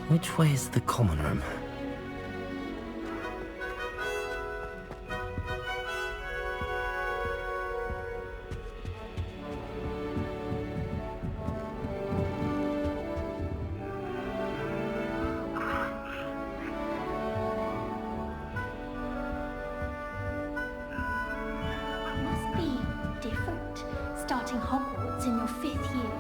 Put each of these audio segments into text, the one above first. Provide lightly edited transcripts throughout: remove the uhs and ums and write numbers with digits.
Which way is the common room? Must be different, starting Hogwarts in your 5th year.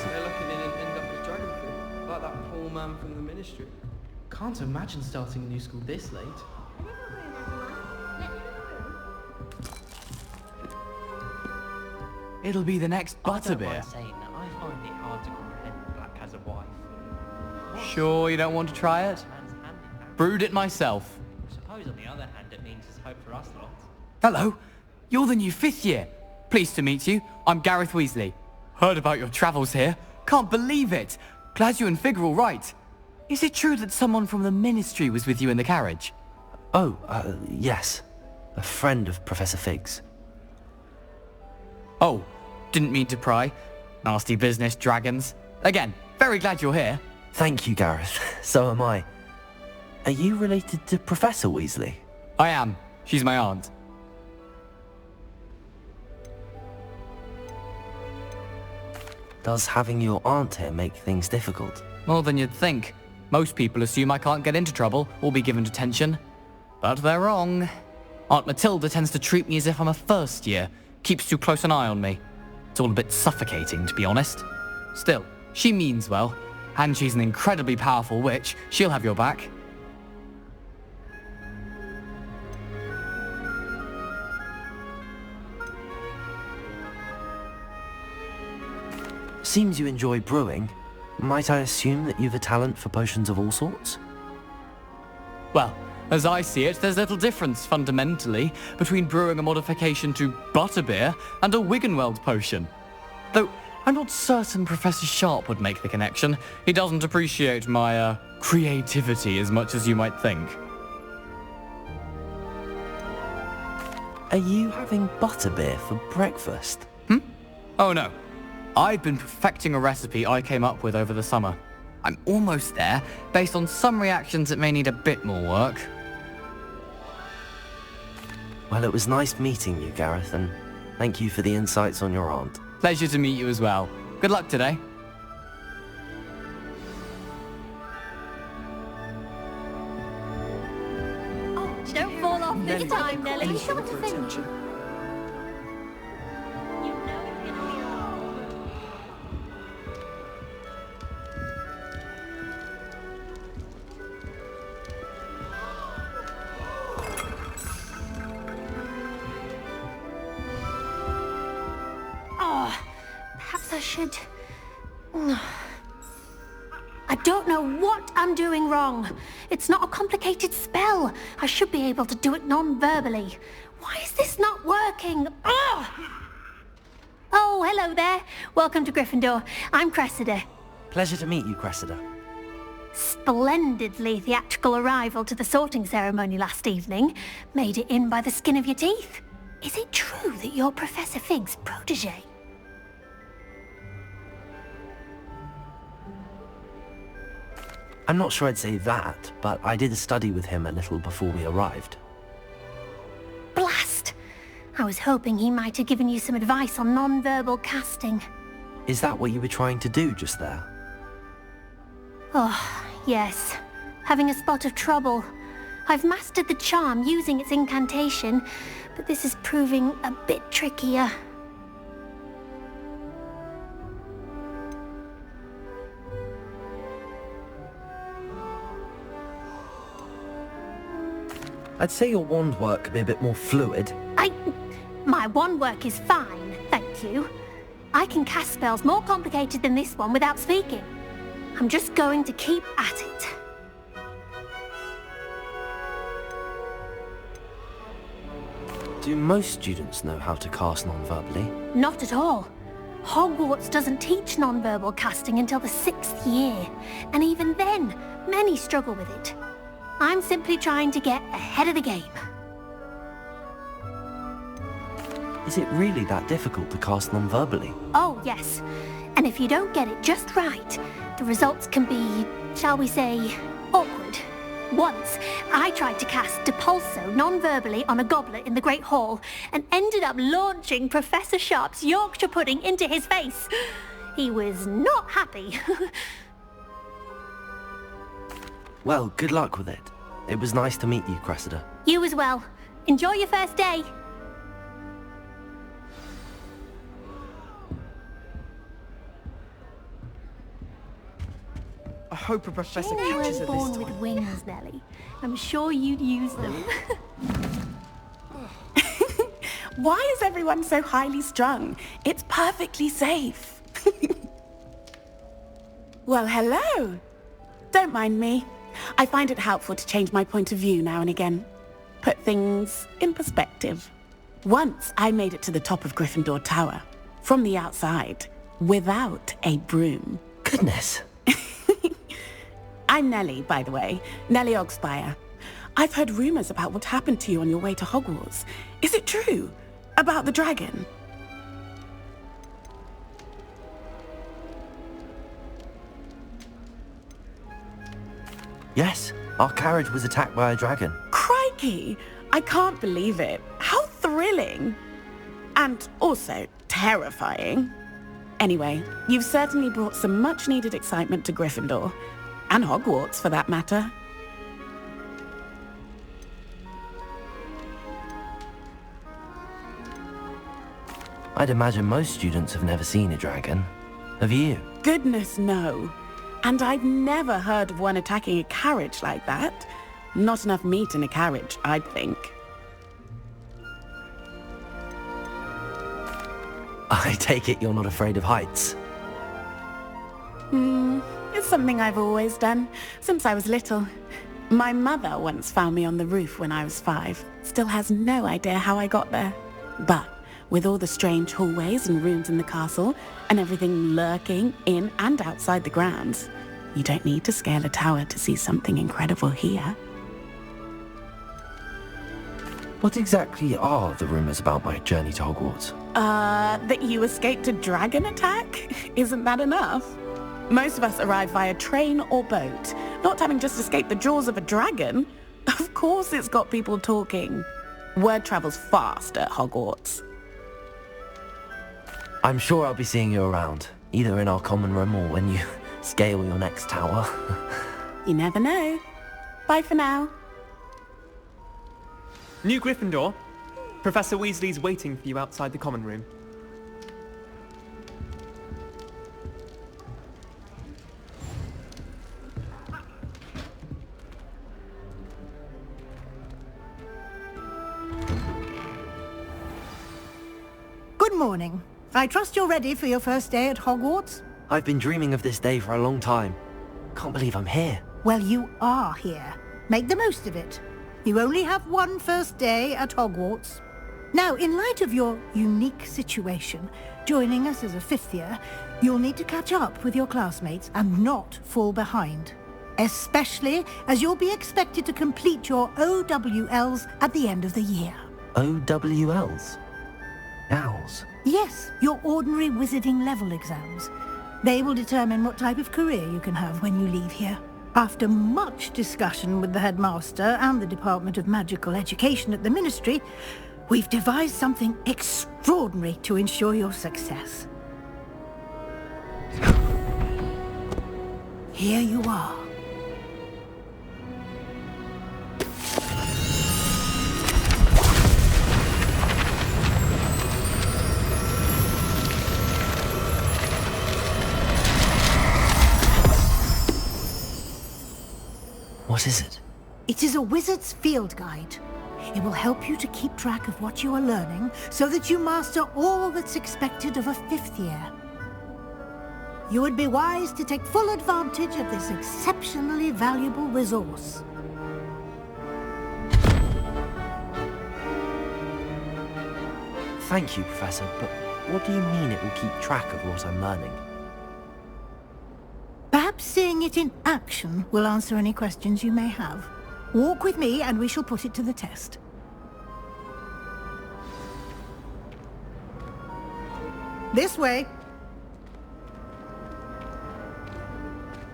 They're lucky they didn't end up as dragon fruit, like that poor man from the ministry. Can't imagine starting a new school this late. It'll be the next butterbeer. Saying that I find it hard to comprehend Black has a wife. Sure you don't want to try it? Man's hand in that. Brewed it myself. I suppose on the other hand it means there's hope for us lot. Hello, you're the new 5th year. Pleased to meet you. I'm Gareth Weasley. Heard about your travels here. Can't believe it. Glad you and Fig are all right. Is it true that someone from the ministry was with you in the carriage? Oh, yes. A friend of Professor Fig's. Oh, didn't mean to pry. Nasty business, dragons. Again, very glad you're here. Thank you, Gareth. So am I. Are you related to Professor Weasley? I am. She's my aunt. Does having your aunt here make things difficult? More than you'd think. Most people assume I can't get into trouble or be given detention. But they're wrong. Aunt Matilda tends to treat me as if I'm a first year. Keeps too close an eye on me. It's all a bit suffocating, to be honest. Still, she means well. And she's an incredibly powerful witch. She'll have your back. Seems you enjoy brewing. Might I assume that you've a talent for potions of all sorts? Well, as I see it, there's little difference, fundamentally, between brewing a modification to butterbeer and a Wiggenweld potion. Though, I'm not certain Professor Sharp would make the connection. He doesn't appreciate my, creativity as much as you might think. Are you having butterbeer for breakfast? Oh no. I've been perfecting a recipe I came up with over the summer. I'm almost there, based on some reactions that may need a bit more work. Well, it was nice meeting you, Gareth, and thank you for the insights on your aunt. Pleasure to meet you as well. Good luck today. Oh, don't fall off this time, Nelly. You sure to think? You know it's gonna be wrong. Oh, perhaps I should... I don't know what I'm doing wrong. It's not a complicated spell. I should be able to do it non-verbally. Why is this not working? Ugh! Oh, hello there. Welcome to Gryffindor. I'm Cressida. Pleasure to meet you, Cressida. Splendidly theatrical arrival to the sorting ceremony last evening. Made it in by the skin of your teeth. Is it true that you're Professor Fig's protege? I'm not sure I'd say that, but I did study with him a little before we arrived. Blast! I was hoping he might have given you some advice on non-verbal casting. Is that what you were trying to do just there? Oh, yes. Having a spot of trouble. I've mastered the charm using its incantation, but this is proving a bit trickier. I'd say your wand work could be a bit more fluid. My wand work is fine, thank you. I can cast spells more complicated than this one without speaking. I'm just going to keep at it. Do most students know how to cast non-verbally? Not at all. Hogwarts doesn't teach non-verbal casting until the 6th year, and even then, many struggle with it. I'm simply trying to get ahead of the game. Is it really that difficult to cast non-verbally? Oh, yes. And if you don't get it just right, the results can be, shall we say, awkward. Once, I tried to cast Depulso non-verbally on a goblet in the Great Hall and ended up launching Professor Sharp's Yorkshire pudding into his face. He was not happy. Well, good luck with it. It was nice to meet you, Cressida. You as well. Enjoy your first day. I hope a professor You catches were her this born time. with wings, Nellie. I'm sure you'd use them. Why is everyone so highly strung? It's perfectly safe. Well, hello. Don't mind me. I find it helpful to change my point of view now and again. Put things in perspective. Once I made it to the top of Gryffindor Tower, from the outside, without a broom. Goodness. I'm Nellie, by the way. Nellie Ogspire. I've heard rumors about what happened to you on your way to Hogwarts. Is it true? About the dragon? Yes, our carriage was attacked by a dragon. Crikey! I can't believe it. How thrilling! And also terrifying. Anyway, you've certainly brought some much-needed excitement to Gryffindor. And Hogwarts, for that matter. I'd imagine most students have never seen a dragon. Have you? Goodness, no. And I've never heard of one attacking a carriage like that. Not enough meat in a carriage, I'd think. I take it you're not afraid of heights. It's something I've always done, since I was little. My mother once found me on the roof when I was 5. Still has no idea how I got there. But with all the strange hallways and rooms in the castle, and everything lurking in and outside the grounds, you don't need to scale a tower to see something incredible here. What exactly are the rumors about my journey to Hogwarts? That you escaped a dragon attack? Isn't that enough? Most of us arrive via train or boat, not having just escaped the jaws of a dragon. Of course it's got people talking. Word travels fast at Hogwarts. I'm sure I'll be seeing you around, either in our common room or when you scale your next tower. You never know. Bye for now. New Gryffindor. Professor Weasley's waiting for you outside the common room. Good morning. I trust you're ready for your first day at Hogwarts? I've been dreaming of this day for a long time. Can't believe I'm here. Well, you are here. Make the most of it. You only have one first day at Hogwarts. Now, in light of your unique situation, joining us as a 5th year, you'll need to catch up with your classmates and not fall behind. Especially as you'll be expected to complete your OWLs at the end of the year. OWLs? Owls? Yes, your ordinary wizarding level exams. They will determine what type of career you can have when you leave here. After much discussion with the headmaster and the Department of Magical Education at the Ministry, we've devised something extraordinary to ensure your success. Here you are. What is it? It is a wizard's field guide. It will help you to keep track of what you are learning so that you master all that's expected of a 5th year. You would be wise to take full advantage of this exceptionally valuable resource. Thank you, Professor, but what do you mean it will keep track of what I'm learning? Perhaps seeing it in action will answer any questions you may have. Walk with me and we shall put it to the test. This way.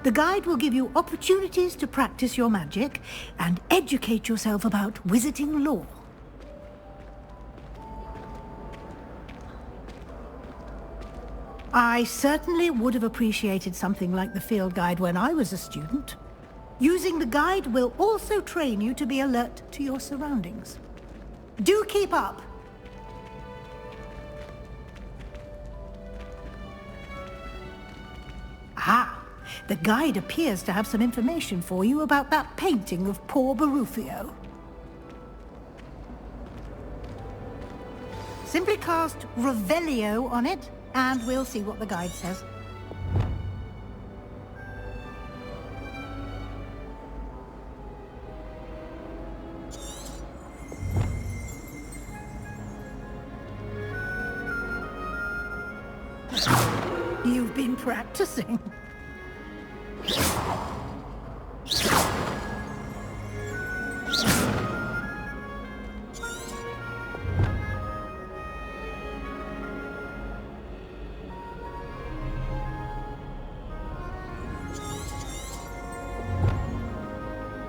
The guide will give you opportunities to practice your magic and educate yourself about wizarding lore. I certainly would have appreciated something like the field guide when I was a student. Using the guide will also train you to be alert to your surroundings. Do keep up! Ah! The guide appears to have some information for you about that painting of poor Barufio. Simply cast Revelio on it, and we'll see what the guide says. You've been practicing.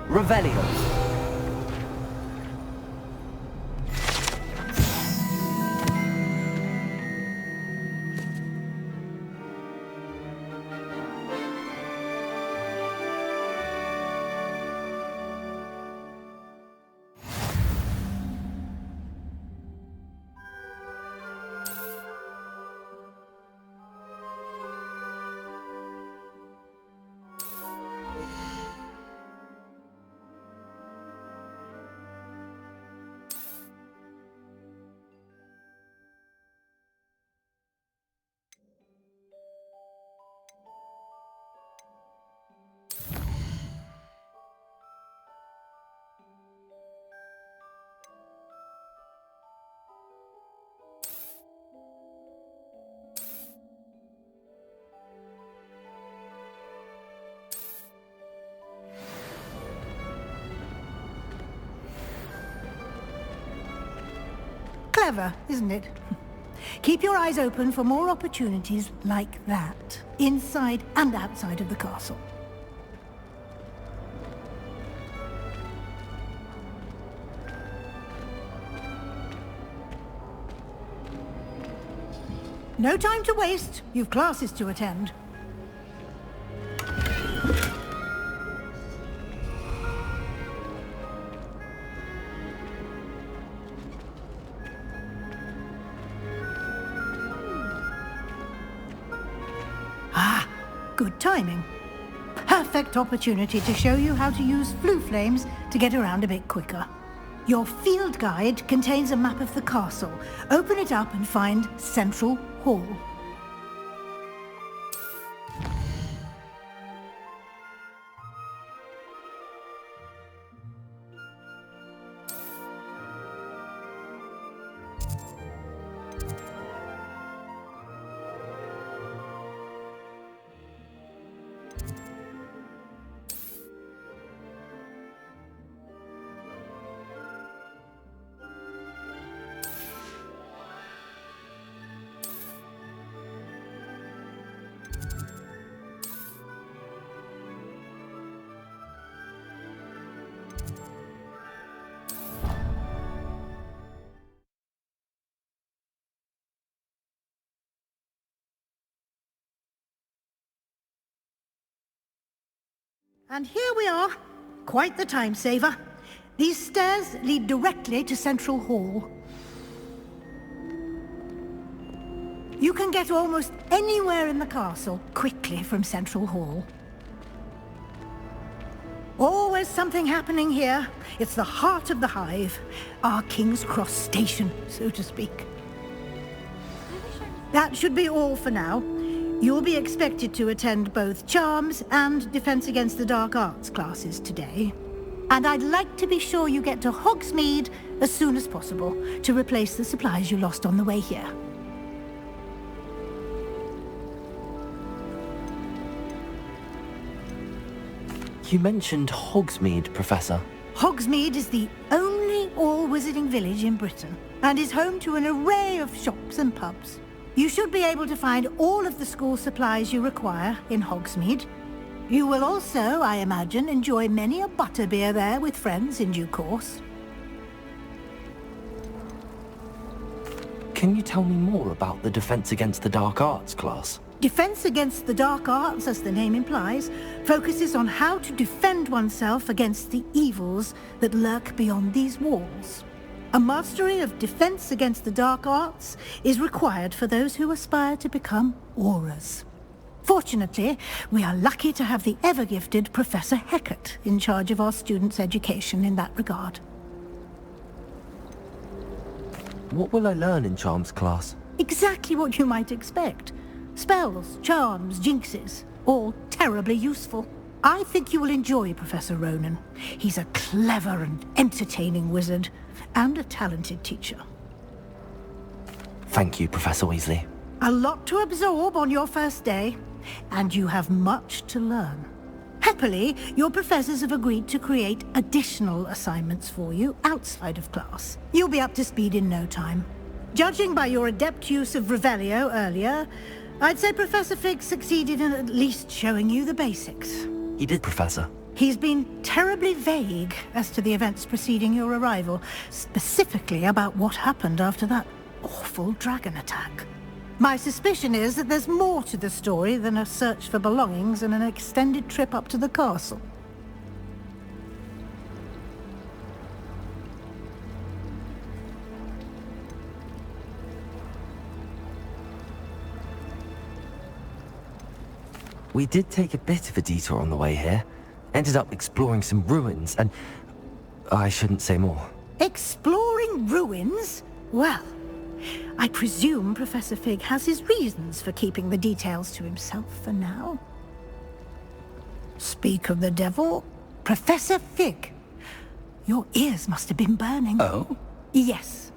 Revelio. Clever, isn't it? Keep your eyes open for more opportunities like that, inside and outside of the castle. No time to waste. You've classes to attend. Good timing. Perfect opportunity to show you how to use flue flames to get around a bit quicker. Your field guide contains a map of the castle. Open it up and find Central Hall. And here we are. Quite the time saver. These stairs lead directly to Central Hall. You can get almost anywhere in the castle quickly from Central Hall. Always something happening here. It's the heart of the hive. Our King's Cross station, so to speak. That should be all for now. You'll be expected to attend both Charms and Defense Against the Dark Arts classes today. And I'd like to be sure you get to Hogsmeade as soon as possible to replace the supplies you lost on the way here. You mentioned Hogsmeade, Professor. Hogsmeade is the only all-wizarding village in Britain and is home to an array of shops and pubs. You should be able to find all of the school supplies you require in Hogsmeade. You will also, I imagine, enjoy many a butterbeer there with friends in due course. Can you tell me more about the Defense Against the Dark Arts class? Defense Against the Dark Arts, as the name implies, focuses on how to defend oneself against the evils that lurk beyond these walls. A mastery of Defense Against the Dark Arts is required for those who aspire to become auras. Fortunately, we are lucky to have the ever-gifted Professor Hecat in charge of our students' education in that regard. What will I learn in Charms class? Exactly what you might expect. Spells, charms, jinxes, all terribly useful. I think you will enjoy Professor Ronan. He's a clever and entertaining wizard, and a talented teacher. Thank you, Professor Weasley. A lot to absorb on your first day, and you have much to learn. Happily, your professors have agreed to create additional assignments for you outside of class. You'll be up to speed in no time. Judging by your adept use of Revelio earlier, I'd say Professor Fig succeeded in at least showing you the basics. He did, Professor. He's been terribly vague as to the events preceding your arrival, specifically about what happened after that awful dragon attack. My suspicion is that there's more to the story than a search for belongings and an extended trip up to the castle. We did take a bit of a detour on the way here. Ended up exploring some ruins, and I shouldn't say more. Exploring ruins? Well, I presume Professor Fig has his reasons for keeping the details to himself for now. Speak of the devil, Professor Fig. Your ears must have been burning. Oh? Yes.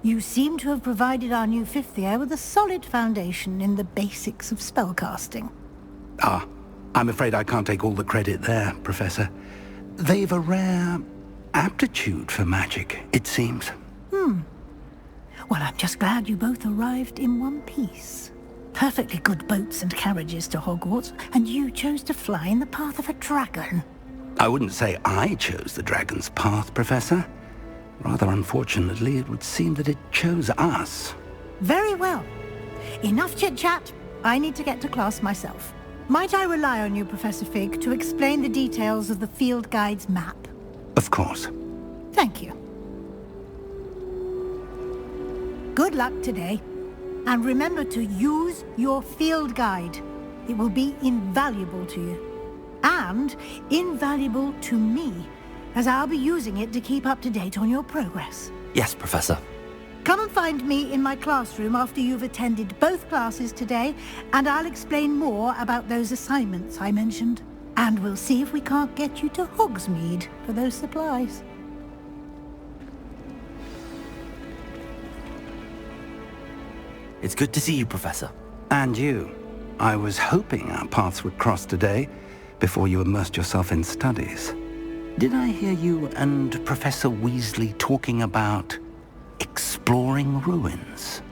You seem to have provided our new fifth year with a solid foundation in the basics of spellcasting. Ah, I'm afraid I can't take all the credit there, Professor. They've a rare aptitude for magic, it seems. Well, I'm just glad you both arrived in one piece. Perfectly good boats and carriages to Hogwarts, and you chose to fly in the path of a dragon. I wouldn't say I chose the dragon's path, Professor. Rather unfortunately, it would seem that it chose us. Very well. Enough chit-chat. I need to get to class myself. Might I rely on you, Professor Fig, to explain the details of the field guide's map? Of course. Thank you. Good luck today. And remember to use your field guide. It will be invaluable to you. And invaluable to me, as I'll be using it to keep up to date on your progress. Yes, Professor. Come and find me in my classroom after you've attended both classes today, and I'll explain more about those assignments I mentioned. And we'll see if we can't get you to Hogsmeade for those supplies. It's good to see you, Professor. And you. I was hoping our paths would cross today, before you immersed yourself in studies. Did I hear you and Professor Weasley talking about exploring ruins?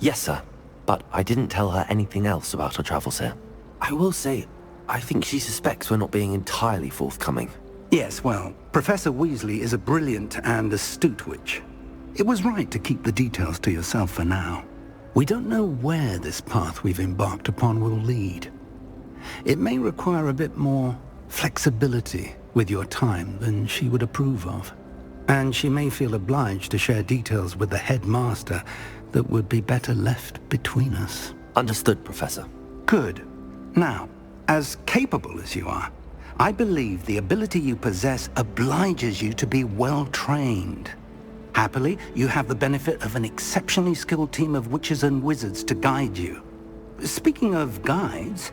Yes, sir. But I didn't tell her anything else about our travels here. I will say, I think she suspects we're not being entirely forthcoming. Yes, well, Professor Weasley is a brilliant and astute witch. It was right to keep the details to yourself for now. We don't know where this path we've embarked upon will lead. It may require a bit more flexibility with your time than she would approve of. And she may feel obliged to share details with the headmaster that would be better left between us. Understood, Professor. Good. Now, as capable as you are, I believe the ability you possess obliges you to be well-trained. Happily, you have the benefit of an exceptionally skilled team of witches and wizards to guide you. Speaking of guides,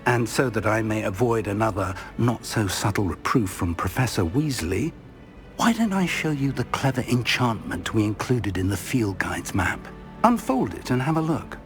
and so that I may avoid another not-so-subtle reproof from Professor Weasley, why don't I show you the clever enchantment we included in the field guide's map? Unfold it and have a look.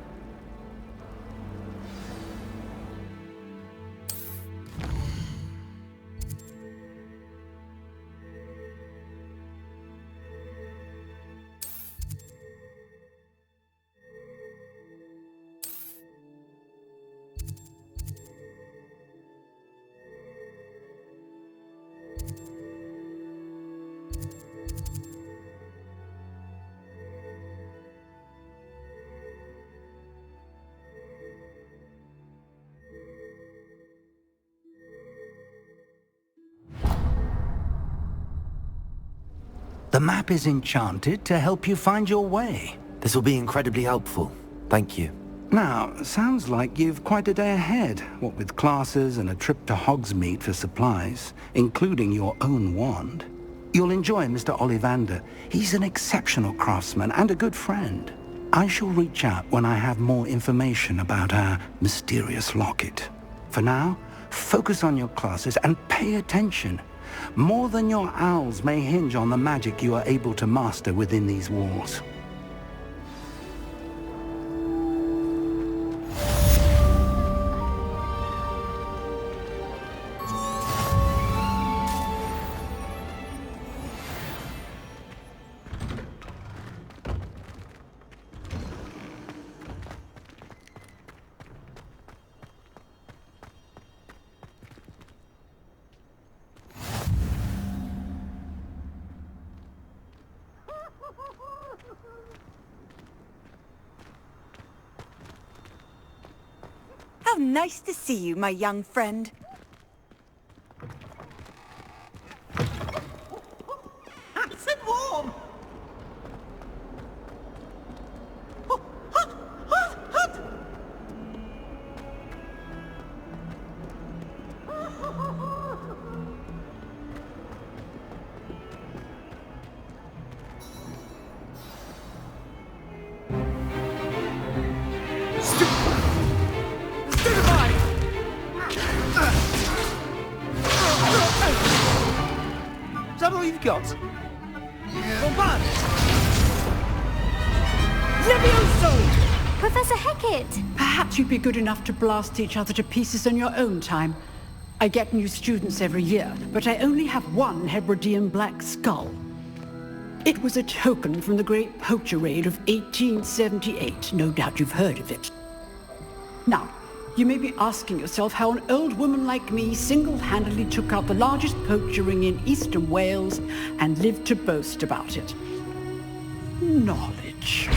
The map is enchanted to help you find your way. This will be incredibly helpful. Thank you. Now, sounds like you've quite a day ahead, what with classes and a trip to Hogsmeade for supplies, including your own wand. You'll enjoy Mr. Ollivander. He's an exceptional craftsman and a good friend. I shall reach out when I have more information about our mysterious locket. For now, focus on your classes and pay attention. More than your owls may hinge on the magic you are able to master within these walls. How nice to see you, my young friend. Nice and warm! Is that all you've got? Bombard! Levioso! Professor Hecat! Perhaps you'd be good enough to blast each other to pieces on your own time. I get new students every year, but I only have one Hebridean black skull. It was a token from the Great Poacher Raid of 1878. No doubt you've heard of it. Now, you may be asking yourself how an old woman like me single-handedly took out the largest poacher ring in eastern Wales and lived to boast about it. Knowledge.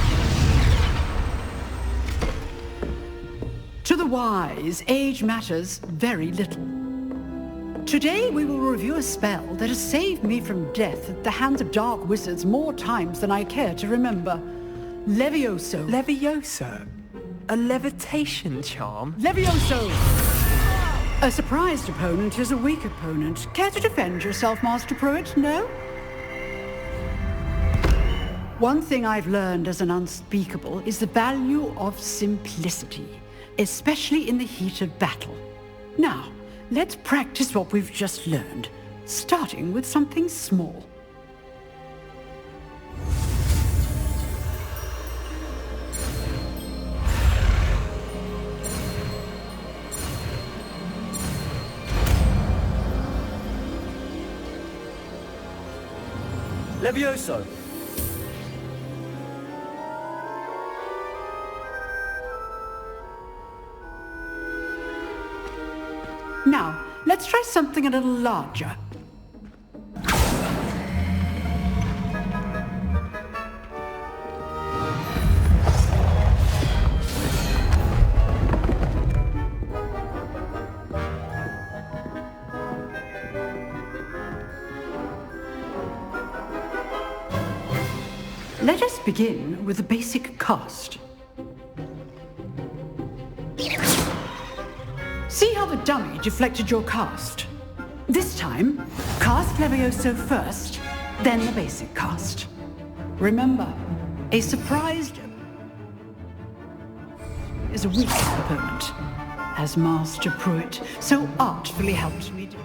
To the wise, age matters very little. Today we will review a spell that has saved me from death at the hands of dark wizards more times than I care to remember. Levioso. Levioso? A levitation charm? Levioso! A surprised opponent is a weak opponent. Care to defend yourself, Master Pruitt? No? One thing I've learned as an unspeakable is the value of simplicity, especially in the heat of battle. Now, let's practice what we've just learned, starting with something small. Levioso! Now, let's try something a little larger. Let us begin with the basic cast. See how the dummy deflected your cast? This time, cast Levioso first, then the basic cast. Remember, a surprised is a weak opponent, as Master Pruitt so artfully helped me do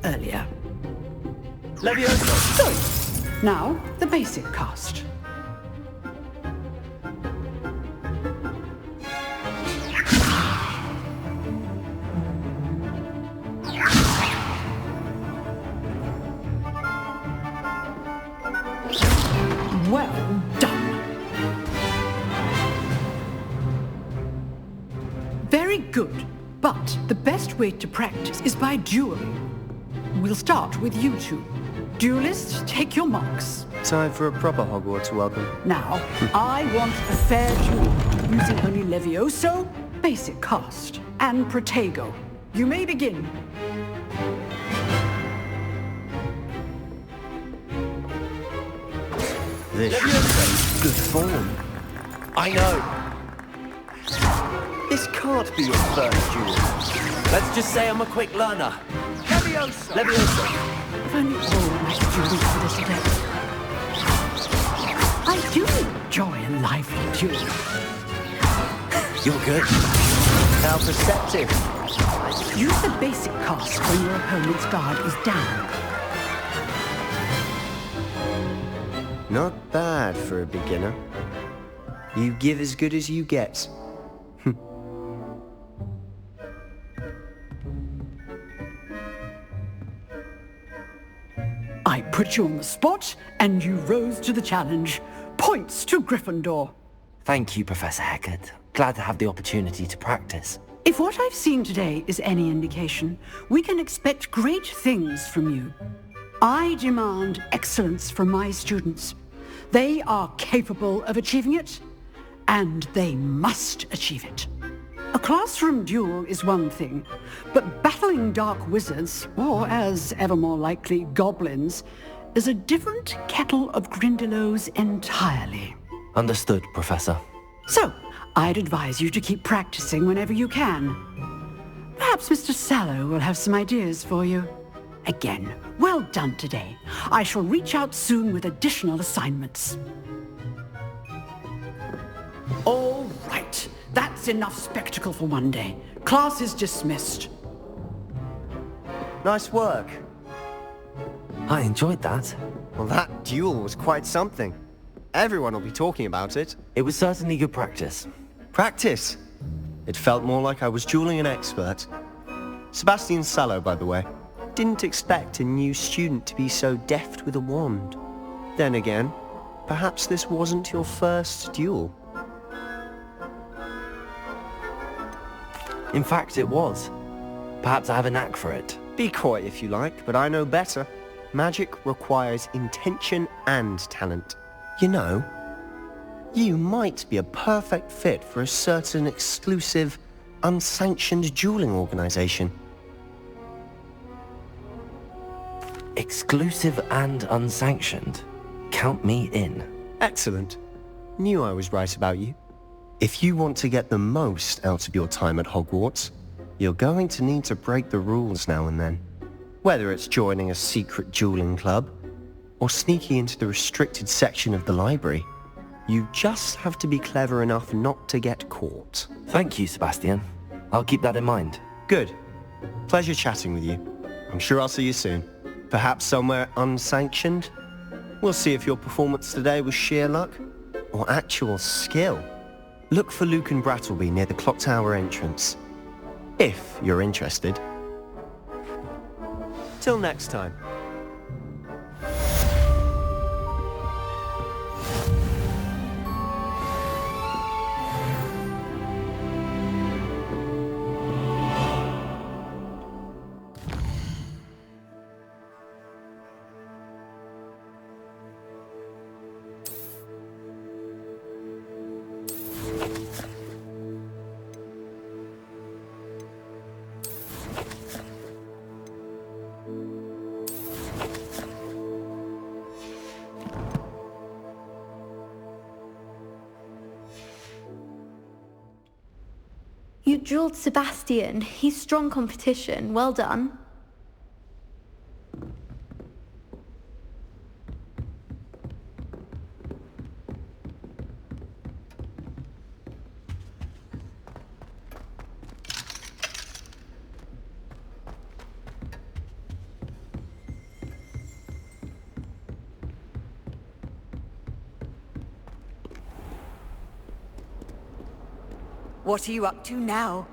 earlier. Levioso! Good. Now, the basic cast. Well done. Very good, but the best way to practice is by dueling. We'll start with you two. Duelists, take your marks. Time for a proper Hogwarts welcome. Now, I want a fair duel, using only Levioso, basic cast, and Protego. You may begin. This should be good form. I know. This can't be your first duel. Let's just say I'm a quick learner. Leviosa! Leviosa. If only all my students were this adept. I do enjoy a lively duel. You're good. How perceptive. Use the basic cast when your opponent's guard is down. Not bad for a beginner. You give as good as you get. I put you on the spot, and you rose to the challenge. Points to Gryffindor. Thank you, Professor Hecat. Glad to have the opportunity to practice. If what I've seen today is any indication, we can expect great things from you. I demand excellence from my students. They are capable of achieving it, and they must achieve it. A classroom duel is one thing, but battling dark wizards, or as ever more likely, goblins, is a different kettle of Grindylows entirely. Understood, Professor. So, I'd advise you to keep practicing whenever you can. Perhaps Mr. Sallow will have some ideas for you. Again, well done today. I shall reach out soon with additional assignments. All right. That's enough spectacle for one day. Class is dismissed. Nice work. I enjoyed that. Well, that duel was quite something. Everyone will be talking about it. It was certainly good practice. Practice? It felt more like I was dueling an expert. Sebastian Sallow, by the way. Didn't expect a new student to be so deft with a wand. Then again, perhaps this wasn't your first duel. In fact, it was. Perhaps I have a knack for it. Be coy if you like, but I know better. Magic requires intention and talent. You know, you might be a perfect fit for a certain exclusive, unsanctioned dueling organization. Exclusive and unsanctioned? Count me in. Excellent. Knew I was right about you. If you want to get the most out of your time at Hogwarts, you're going to need to break the rules now and then. Whether it's joining a secret dueling club, or sneaking into the restricted section of the library, you just have to be clever enough not to get caught. Thank you, Sebastian. I'll keep that in mind. Good. Pleasure chatting with you. I'm sure I'll see you soon. Perhaps somewhere unsanctioned? We'll see if your performance today was sheer luck, or actual skill. Look for Luke and Brattleby near the clock tower entrance. If you're interested. Till next time. You dueled Sebastian. He's strong competition. Well done. What are you up to now?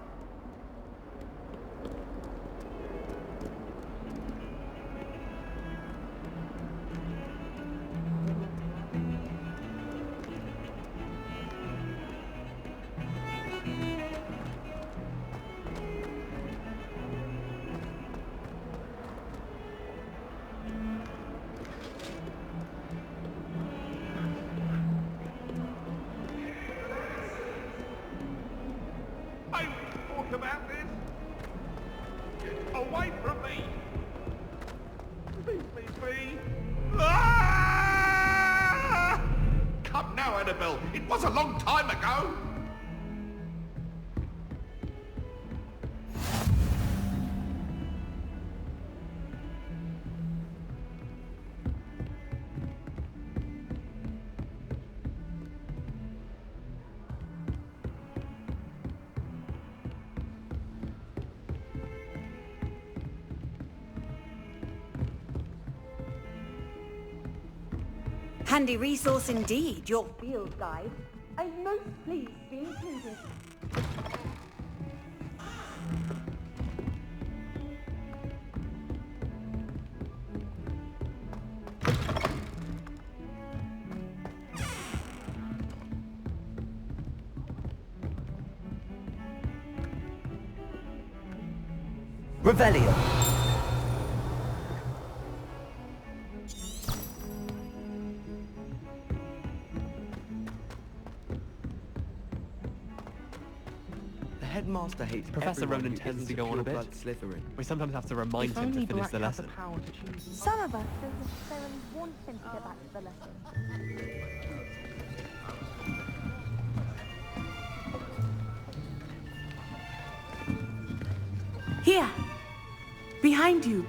About this? Get away from me! Please, please, please! Ah! Annabelle. It was a long time ago. Handy resource indeed, your field guide. I'm most pleased to be included. Revelio. Headmaster hates Professor everyone Ronan who tends isn't to a go on a bit. pure-blood Slytherin. We sometimes have to remind If him only to finish Black the had lesson. the power to choose. Some of us don't necessarily want him to get back to the lesson. Here. Behind you.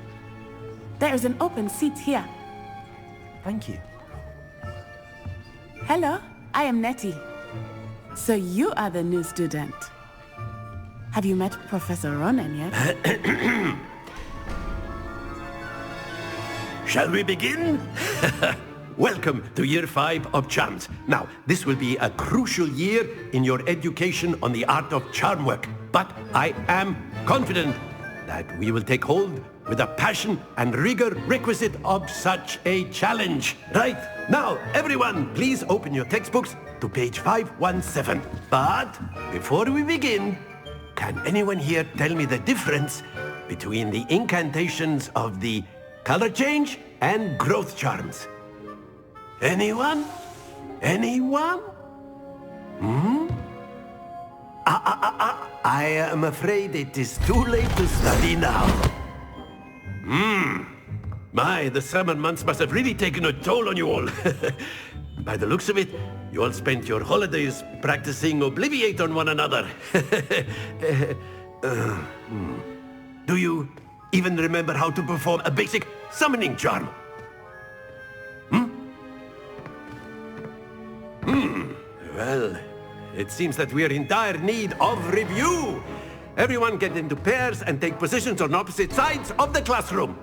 There is an open seat here. Thank you. Hello, I am Nettie. So you are the new student. Have you met Professor Ronan yet? Shall we begin? Welcome to Year 5 of Charms. Now, this will be a crucial year in your education on the art of charm work. But I am confident that we will take hold with the passion and rigor requisite of such a challenge. Right, now, everyone, please open your textbooks to page 517. But before we begin, can anyone here tell me the difference between the incantations of the color change and growth charms? Anyone? Anyone? I am afraid it is too late to study now. My, the summer months must have really taken a toll on you all. By the looks of it, you all spent your holidays practicing Obliviate on one another. Do you even remember how to perform a basic summoning charm? Well, it seems that we are in dire need of review. Everyone get into pairs and take positions on opposite sides of the classroom.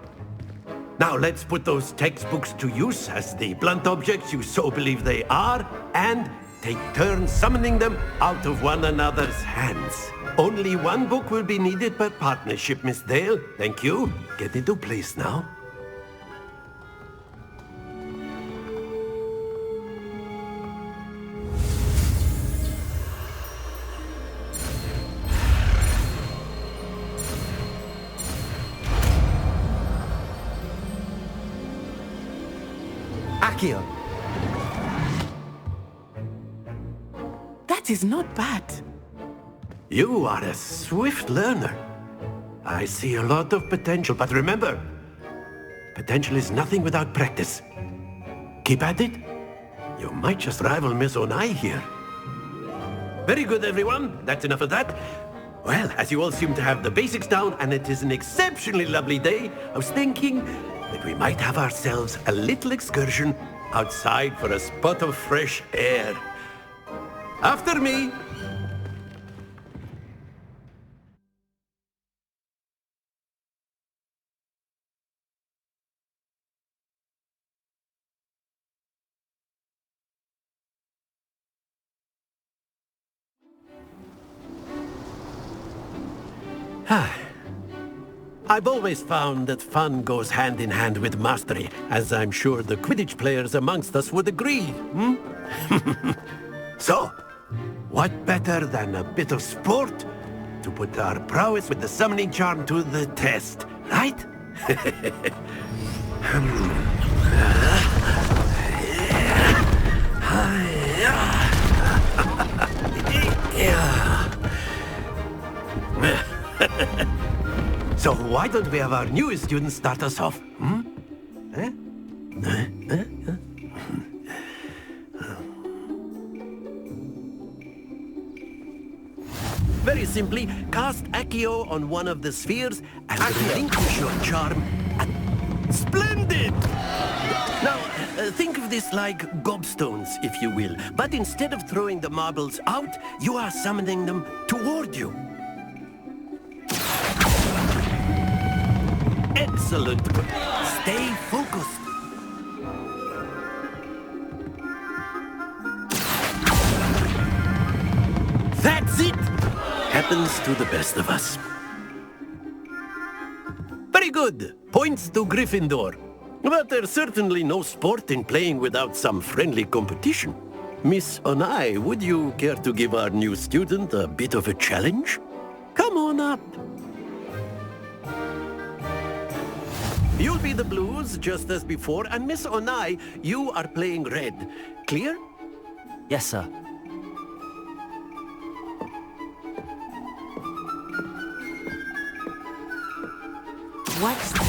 Now let's put those textbooks to use as the blunt objects you so believe they are, and take turns summoning them out of one another's hands. Only one book will be needed per partnership, Miss Dale. Thank you. Get into place now. Accio. That is not bad. You are a swift learner. I see a lot of potential, but remember, potential is nothing without practice. Keep at it. You might just rival Miss Onai here. Very good, everyone. That's enough of that. Well, as you all seem to have the basics down, and it is an exceptionally lovely day, I was thinking that we might have ourselves a little excursion outside for a spot of fresh air. After me. I've always found that fun goes hand in hand with mastery, as I'm sure the Quidditch players amongst us would agree. So, what better than a bit of sport to put our prowess with the summoning charm to the test, right? So why don't we have our newest student start us off? simply cast Accio on one of the spheres and relinquish your charm. Splendid! Now, think of this like gobstones, if you will. But instead of throwing the marbles out, you are summoning them toward you. Excellent. Stay focused. That's it! Happens to the best of us. Very good. Points to Gryffindor. But there's certainly no sport in playing without some friendly competition. Miss Onai, would you care to give our new student a bit of a challenge? Come on up. You'll be the blues, just as before, and Miss Onai, you are playing red. Clear? Yes, sir. What's this?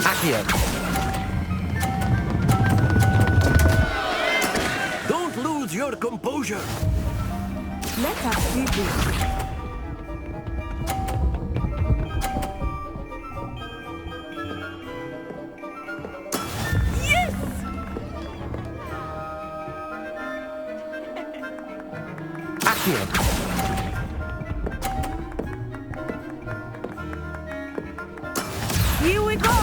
Accio. Don't lose your composure. Let us see this. Here we go!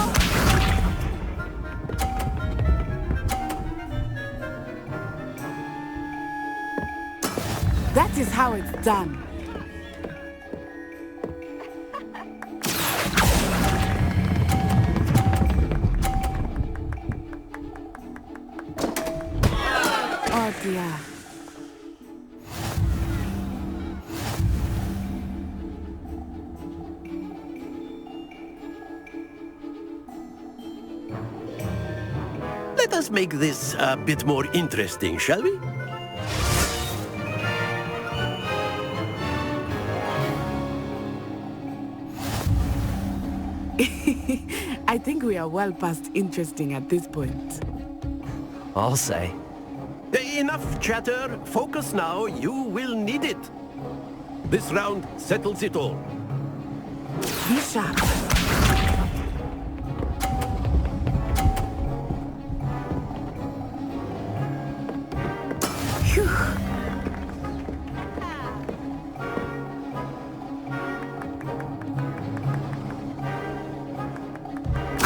That is how it's done. Oh dear. Let us make this a bit more interesting, shall we? I think we are well past interesting at this point. I'll say. Enough chatter. Focus now. You will need it. This round settles it all. Be sharp. Phew.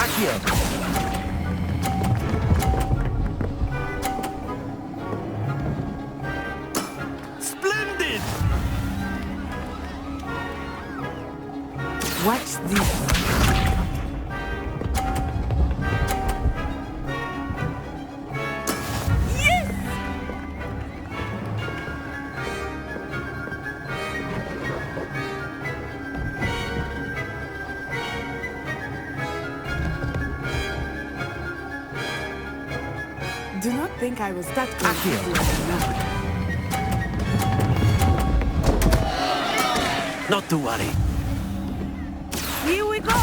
Accio. Splendid! Watch this. Do not think I will start confusing now. Not to worry. Here we go!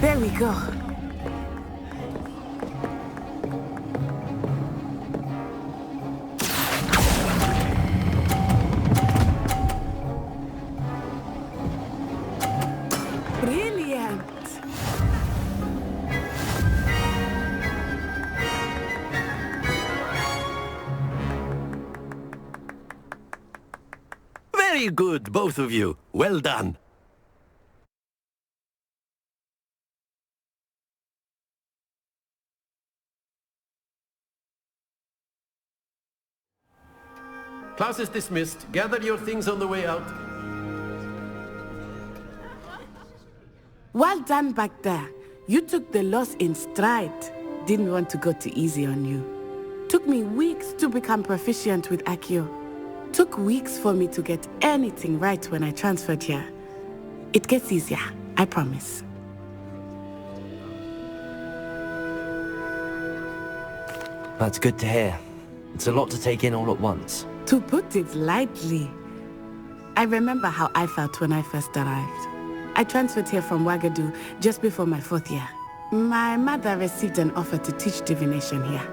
There we go. Brilliant. Very good, both of you. Well done. Class is dismissed. Gather your things on the way out. Well done back there. You took the loss in stride. Didn't want to go too easy on you. Took me weeks to become proficient with Accio. Took weeks for me to get anything right when I transferred here. It gets easier, I promise. That's good to hear. It's a lot to take in all at once. To put it lightly. I remember how I felt when I first arrived. I transferred here from Ouagadougou just before my 4th year. My mother received an offer to teach divination here.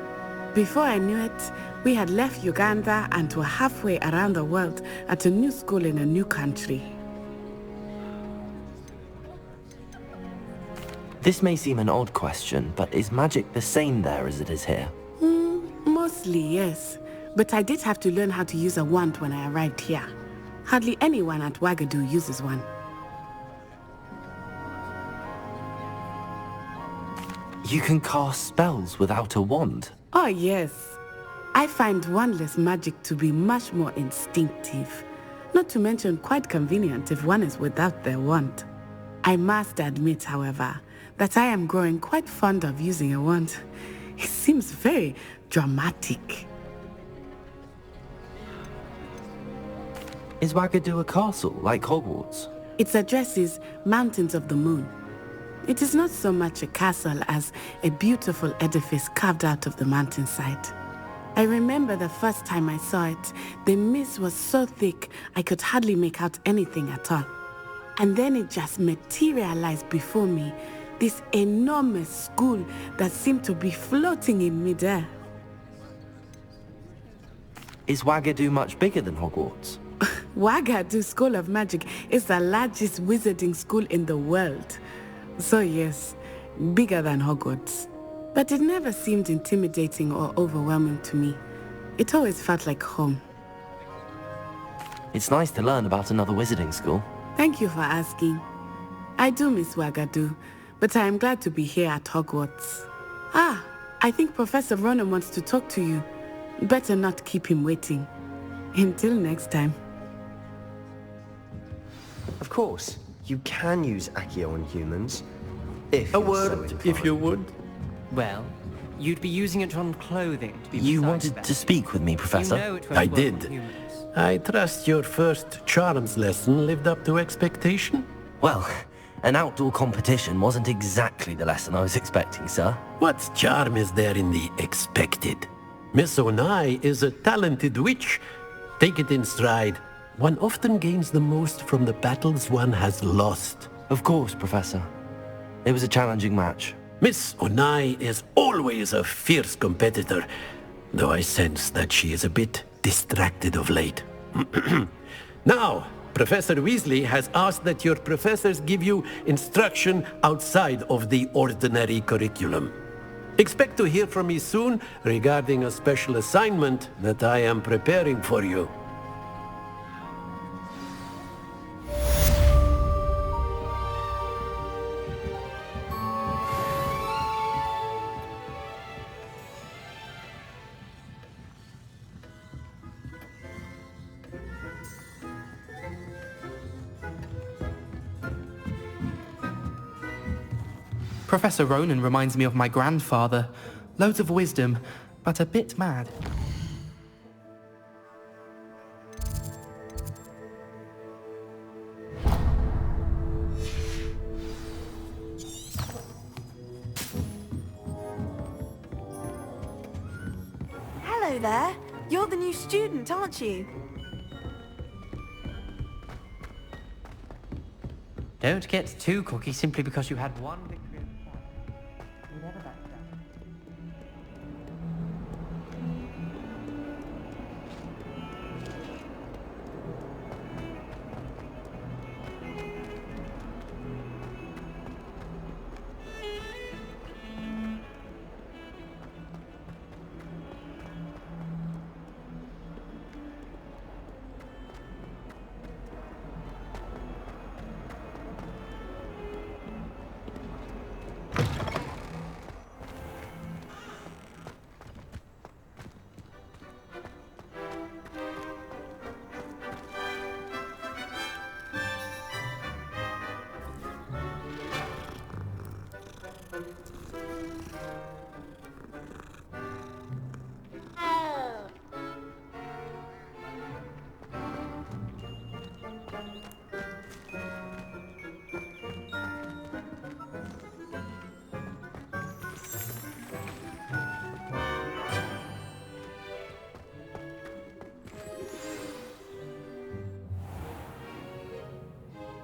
Before I knew it, we had left Uganda and were halfway around the world at a new school in a new country. This may seem an odd question, but is magic the same there as it is here? Mostly, yes. But I did have to learn how to use a wand when I arrived here. Hardly anyone at Ouagadougou uses one. You can cast spells without a wand? Oh, yes. I find wandless magic to be much more instinctive. Not to mention quite convenient if one is without their wand. I must admit, however, that I am growing quite fond of using a wand. It seems very dramatic. Is Ouagadougou a castle, like Hogwarts? Its address is Mountains of the Moon. It is not so much a castle as a beautiful edifice carved out of the mountainside. I remember the first time I saw it, the mist was so thick I could hardly make out anything at all. And then it just materialized before me, this enormous school that seemed to be floating in midair. Is Ouagadougou much bigger than Hogwarts? Ouagadougou School of Magic is the largest wizarding school in the world. So yes, bigger than Hogwarts. But it never seemed intimidating or overwhelming to me. It always felt like home. It's nice to learn about another wizarding school. Thank you for asking. I do miss Ouagadougou, but I am glad to be here at Hogwarts. Ah, I think Professor Ronan wants to talk to you. Better not keep him waiting. Until next time. Of course, you can use Accio on humans. If A you're so word, if inclined. you would. Well, you'd be using it on clothing to be You precise wanted about to it. speak with me, Professor? You know it won't I work did. on humans. I trust your first charms lesson lived up to expectation? Well, an outdoor competition wasn't exactly the lesson I was expecting, sir. What charm is there in the expected? Miss Onai is a talented witch. Take it in stride. One often gains the most from the battles one has lost. Of course, Professor. It was a challenging match. Miss Onai is always a fierce competitor, though I sense that she is a bit distracted of late. Now, Professor Weasley has asked that your professors give you instruction outside of the ordinary curriculum. Expect to hear from me soon regarding a special assignment that I am preparing for you. Professor Ronan reminds me of my grandfather. Loads of wisdom, but a bit mad. Hello there. You're the new student, aren't you? Don't get too cocky simply because you had one victory at a time. You never back down.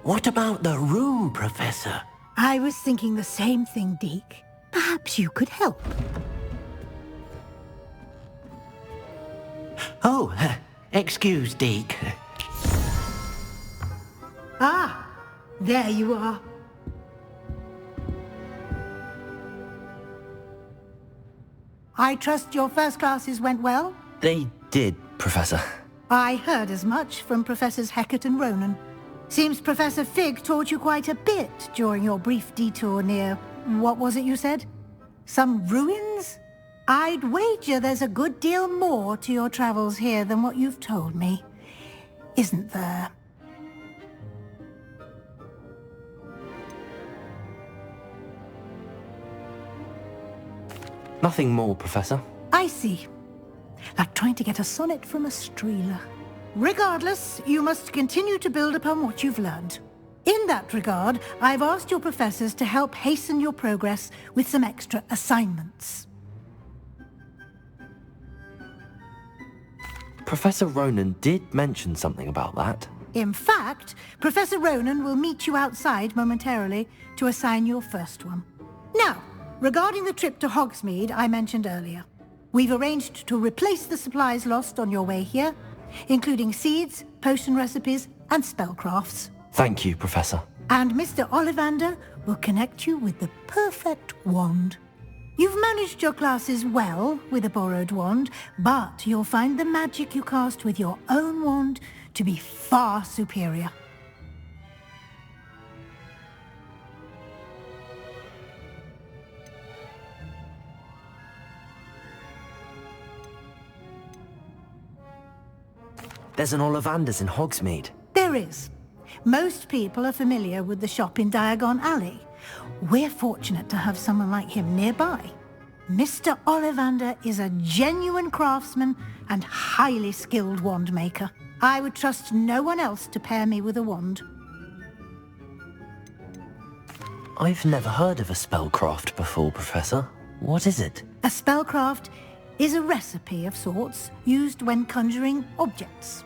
What about the room, Professor? I was thinking the same thing, Deke. Perhaps you could help. Oh, excuse, Deke. Ah, there you are. I trust your first classes went well? They did, Professor. I heard as much from Professors Hecat and Ronan. Seems Professor Fig taught you quite a bit during your brief detour near... what was it you said? Some ruins? I'd wager there's a good deal more to your travels here than what you've told me. Isn't there? Nothing more, Professor. I see. Like trying to get a sonnet from a streeler. Regardless, you must continue to build upon what you've learned. In that regard, I've asked your professors to help hasten your progress with some extra assignments. Professor Ronan did mention something about that. In fact, Professor Ronan will meet you outside momentarily to assign your first one. Now, regarding the trip to Hogsmeade I mentioned earlier, we've arranged to replace the supplies lost on your way here, including seeds, potion recipes, and spellcrafts. Thank you, Professor. And Mr. Ollivander will connect you with the perfect wand. You've managed your classes well with a borrowed wand, but you'll find the magic you cast with your own wand to be far superior. There's an Ollivander's in Hogsmeade. There is. Most people are familiar with the shop in Diagon Alley. We're fortunate to have someone like him nearby. Mr. Ollivander is a genuine craftsman and highly skilled wand maker. I would trust no one else to pair me with a wand. I've never heard of a spellcraft before, Professor. What is it? A spellcraft is a recipe of sorts used when conjuring objects.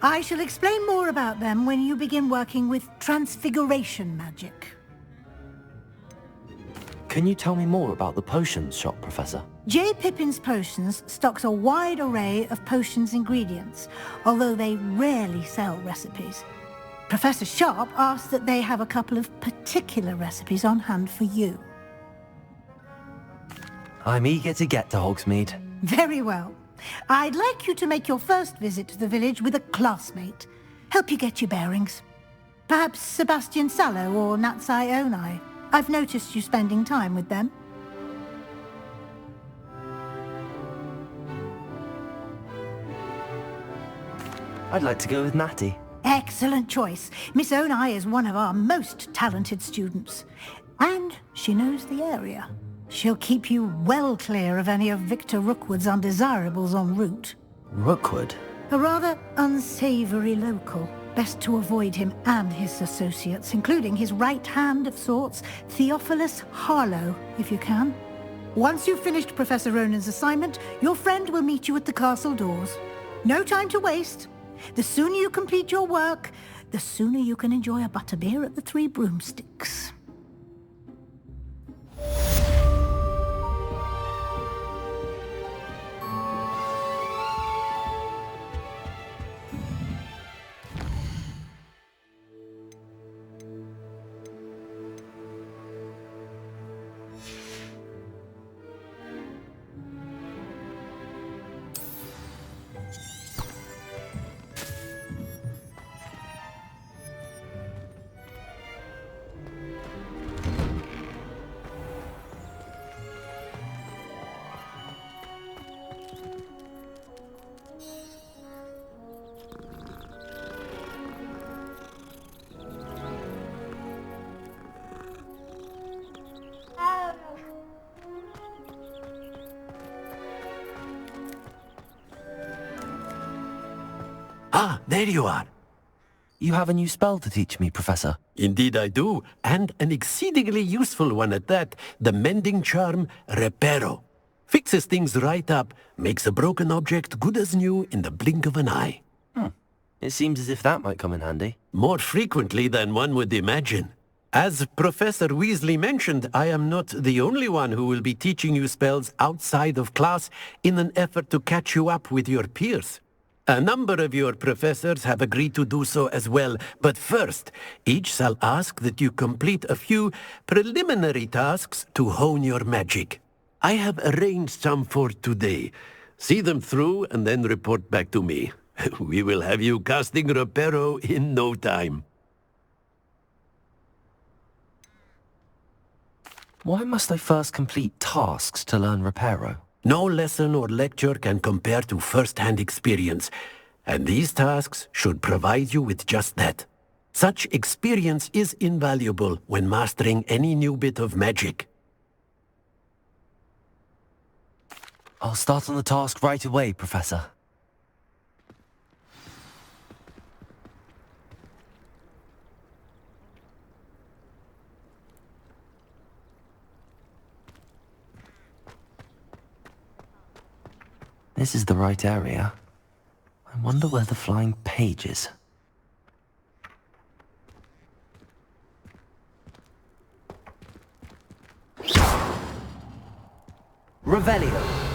I shall explain more about them when you begin working with transfiguration magic. Can you tell me more about the potions shop, Professor? J. Pippin's Potions stocks a wide array of potions ingredients, although they rarely sell recipes. Professor Sharp asks that they have a couple of particular recipes on hand for you. I'm eager to get to Hogsmeade. Very well. I'd like you to make your first visit to the village with a classmate. Help you get your bearings. Perhaps Sebastian Sallow or Natsai Onai. I've noticed you spending time with them. I'd like to go with Natty. Excellent choice. Miss Onai is one of our most talented students. And she knows the area. She'll keep you well clear of any of Victor Rookwood's undesirables en route. Rookwood? A rather unsavory local. Best to avoid him and his associates, including his right hand of sorts, Theophilus Harlow, if you can. Once you've finished Professor Ronan's assignment, your friend will meet you at the castle doors. No time to waste. The sooner you complete your work, the sooner you can enjoy a butterbeer at the Three Broomsticks. Ah, there you are. You have a new spell to teach me, Professor. Indeed I do, and an exceedingly useful one at that. The mending charm, Reparo. Fixes things right up, makes a broken object good as new in the blink of an eye. It seems as if that might come in handy. More frequently than one would imagine. As Professor Weasley mentioned, I am not the only one who will be teaching you spells outside of class in an effort to catch you up with your peers. A number of your professors have agreed to do so as well, but first, each shall ask that you complete a few preliminary tasks to hone your magic. I have arranged some for today. See them through and then report back to me. We will have you casting Reparo in no time. Why must I first complete tasks to learn Reparo? No lesson or lecture can compare to first-hand experience, and these tasks should provide you with just that. Such experience is invaluable when mastering any new bit of magic. I'll start on the task right away, Professor. This is the right area. I wonder where the flying page is. Revelio.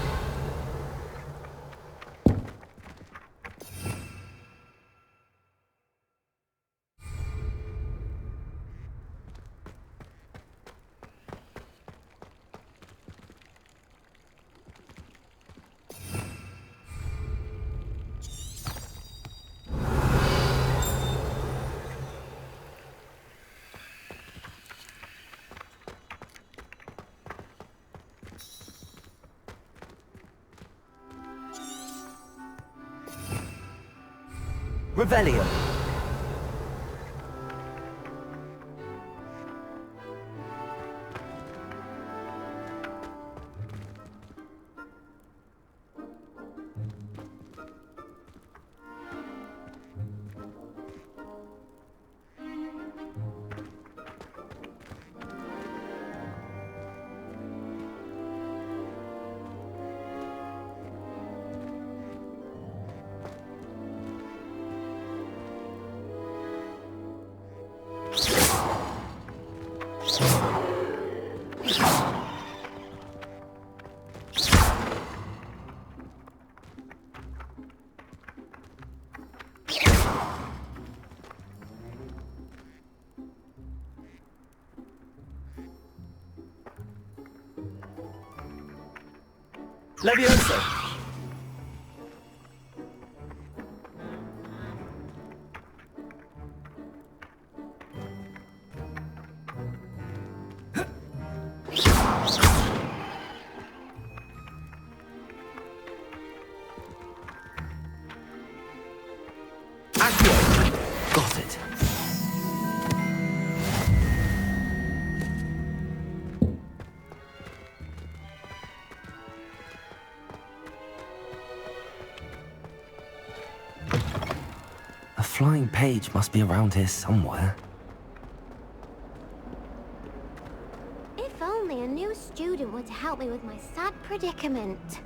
Revelio. Leviosa. Got it. A flying page must be around here somewhere. If only a new student would help me with my sad predicament.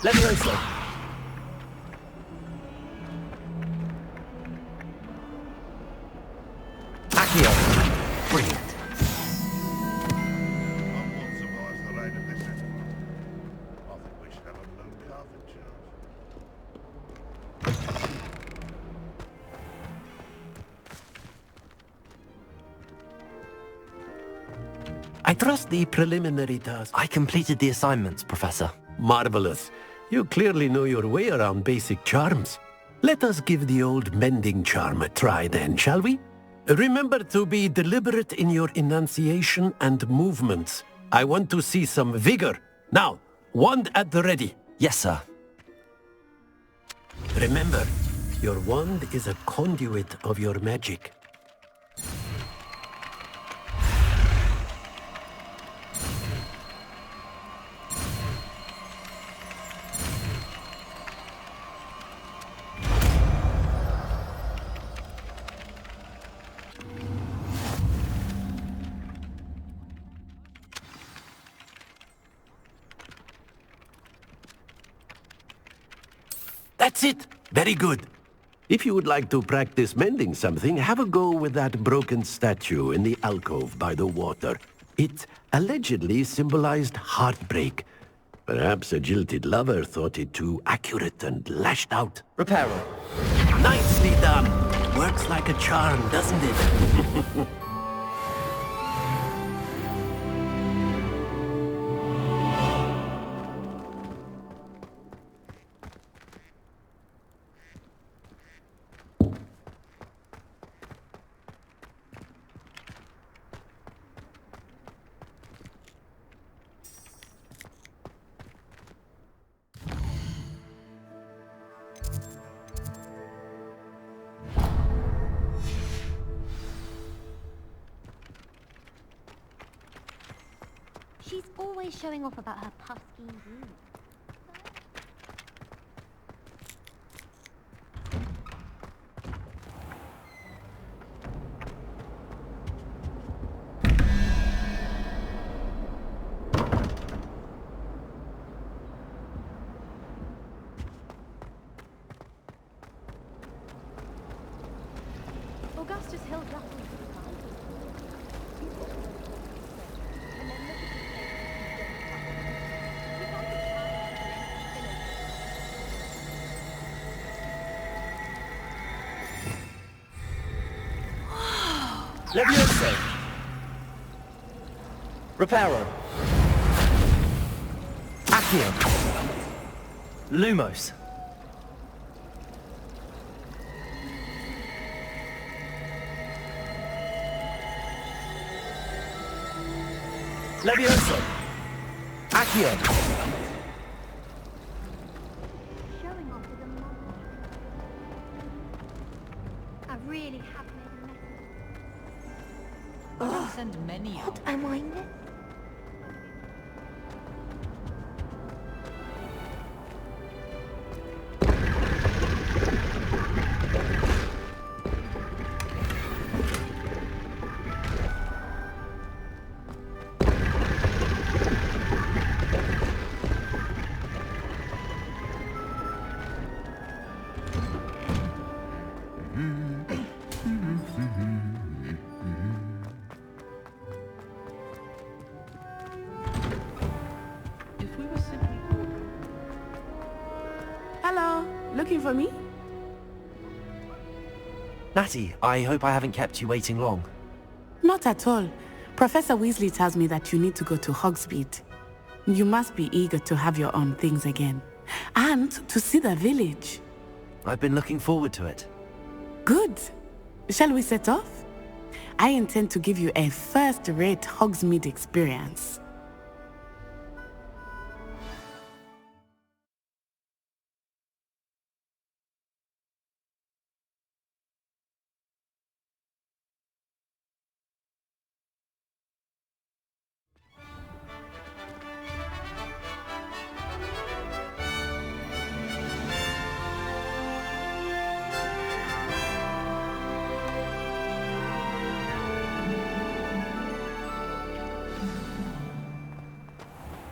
Leviosa. Brilliant. I trust the preliminary task. I completed the assignments, Professor. Marvelous. You clearly know your way around basic charms. Let us give the old mending charm a try then, shall we? Remember to be deliberate in your enunciation and movements. I want to see some vigor. Now, wand at the ready. Yes, sir. Remember, your wand is a conduit of your magic. That's it. Very good. If you would like to practice mending something, have a go with that broken statue in the alcove by the water. It allegedly symbolized heartbreak. Perhaps a jilted lover thought it too accurate and lashed out. Reparo. Nicely done. Works like a charm, doesn't it? She's always showing off about her puffskein views. Augustus Hill Ruffles. Leviosa. Reparo. Accio. Lumos. Leviosa. Accio. Showing off with a mother. I really have made a mess. I don't send many out. What am I missing? Hello, looking for me? Natty, I hope I haven't kept you waiting long. Not at all. Professor Weasley tells me that you need to go to Hogsmeade. You must be eager to have your own things again. And to see the village. I've been looking forward to it. Good. Shall we set off? I intend to give you a first-rate Hogsmeade experience.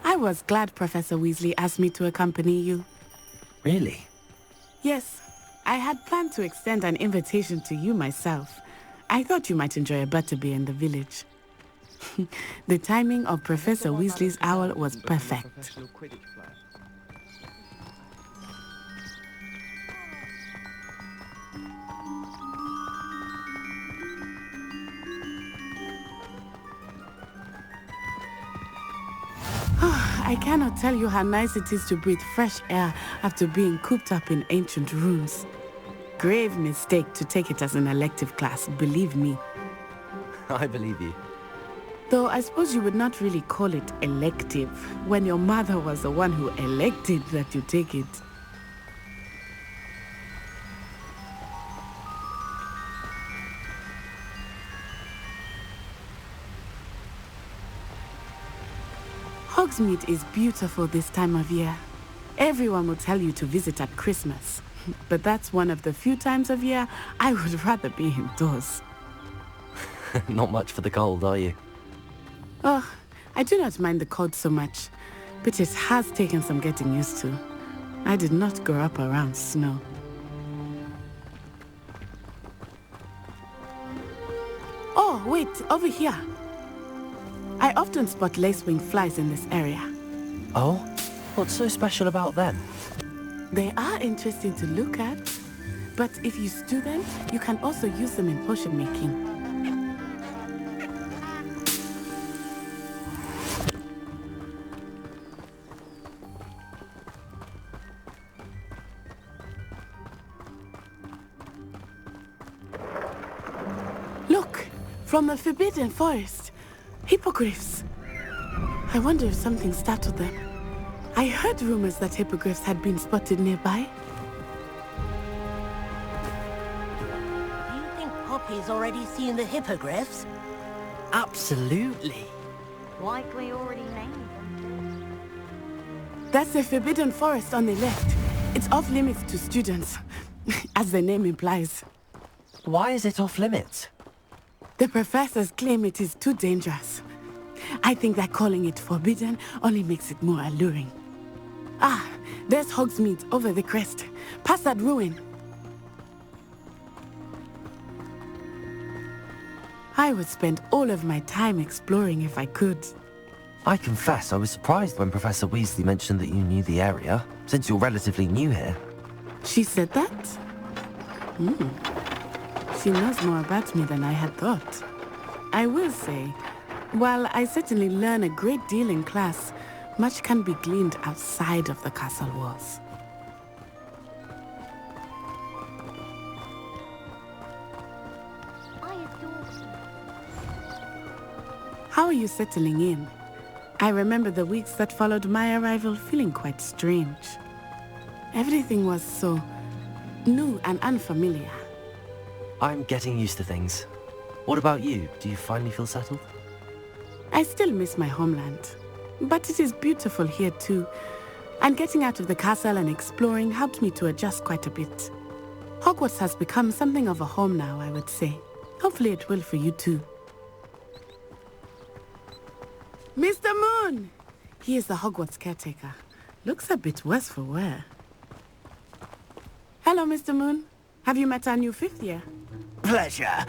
I was glad Professor Weasley asked me to accompany you. Really? Yes, I had planned to extend an invitation to you myself. I thought you might enjoy a butterbeer in the village. The timing of Professor Weasley's owl was perfect. I cannot tell you how nice it is to breathe fresh air after being cooped up in ancient rooms. Grave mistake to take it as an elective class, believe me. I believe you. Though I suppose you would not really call it elective when your mother was the one who elected that you take it. Hogsmeade is beautiful this time of year. Everyone will tell you to visit at Christmas. But that's one of the few times of year I would rather be indoors. Not much for the cold, are you? Oh, I do not mind the cold so much, but it has taken some getting used to. I did not grow up around snow. Oh, wait, over here. I often spot lacewing flies in this area. Oh? What's so special about them? They are interesting to look at, but if you stew them, you can also use them in potion making. Look, from the Forbidden Forest, hippogriffs. I wonder if something startled them. I heard rumors that hippogriffs had been spotted nearby. Do you think Poppy's already seen the hippogriffs? Absolutely. Likely already named them. That's the Forbidden Forest on the left. It's off limits to students, as the name implies. Why is it off limits? The professors claim it is too dangerous. I think that calling it forbidden only makes it more alluring. Ah, there's Hogsmeade over the crest. Past that ruin. I would spend all of my time exploring if I could. I confess I was surprised when Professor Weasley mentioned that you knew the area, since you're relatively new here. She said that? She knows more about me than I had thought. I will say, while I certainly learn a great deal in class, much can be gleaned outside of the castle walls. How are you settling in? I remember the weeks that followed my arrival feeling quite strange. Everything was so new and unfamiliar. I'm getting used to things. What about you? Do you finally feel settled? I still miss my homeland, but it is beautiful here too. And getting out of the castle and exploring helped me to adjust quite a bit. Hogwarts has become something of a home now, I would say. Hopefully it will for you too. Mr. Moon! He is the Hogwarts caretaker. Looks a bit worse for wear. Hello, Mr. Moon. Have you met our new fifth year? Pleasure.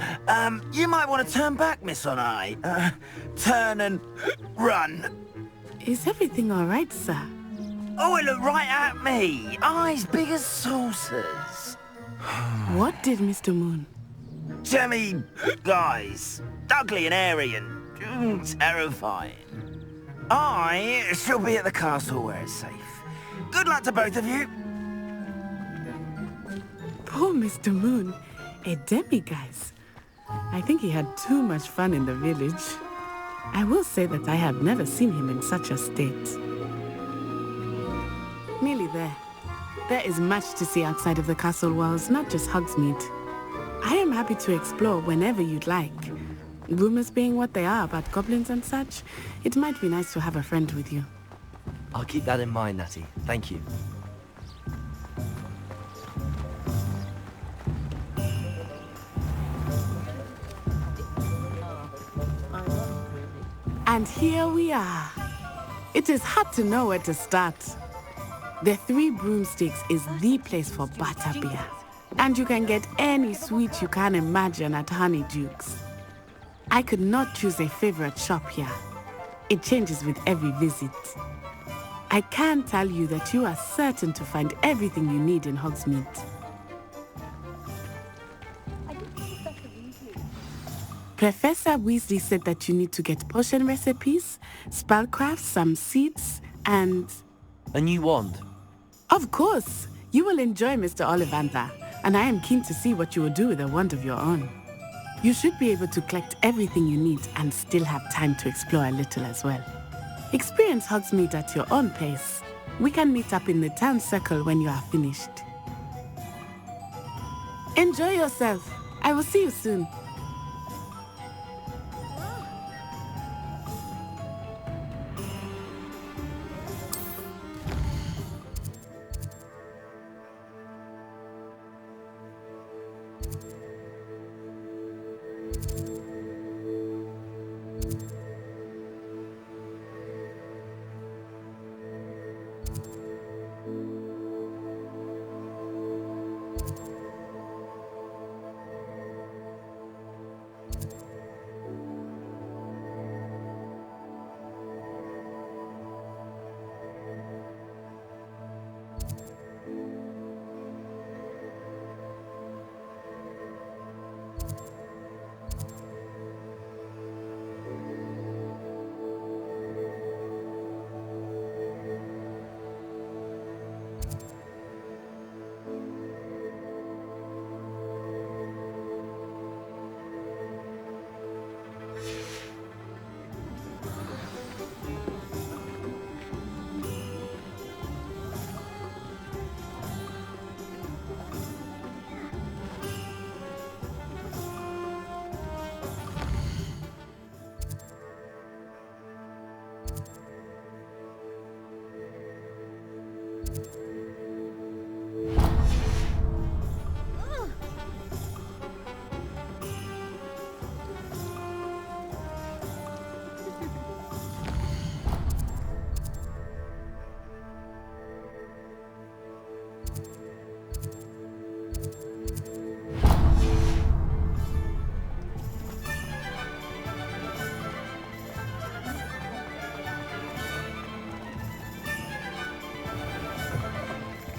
You might want to turn back, Miss On-Eye. Turn and run. Is everything all right, sir? Oh, it looked right at me. Eyes big as saucers. What did Mr. Moon? Jemmy guys. Ugly and airy and terrifying. I shall be at the castle where it's safe. Good luck to both of you. Poor Mr. Moon. A demiguise. I think he had too much fun in the village. I will say that I have never seen him in such a state. Nearly there. There is much to see outside of the castle walls, not just Hogsmeade. I am happy to explore whenever you'd like. Rumors being what they are about goblins and such, it might be nice to have a friend with you. I'll keep that in mind, Natty. Thank you. And here we are. It is hard to know where to start. The Three Broomsticks is the place for butterbeer. And you can get any sweet you can imagine at Honeydukes. I could not choose a favorite shop here. It changes with every visit. I can tell you that you are certain to find everything you need in Hogsmeade. Professor Weasley said that you need to get potion recipes, spellcrafts, some seeds, and... A new wand? Of course! You will enjoy Mr. Ollivander, and I am keen to see what you will do with a wand of your own. You should be able to collect everything you need and still have time to explore a little as well. Experience Hogsmeade at your own pace. We can meet up in the town circle when you are finished. Enjoy yourself. I will see you soon.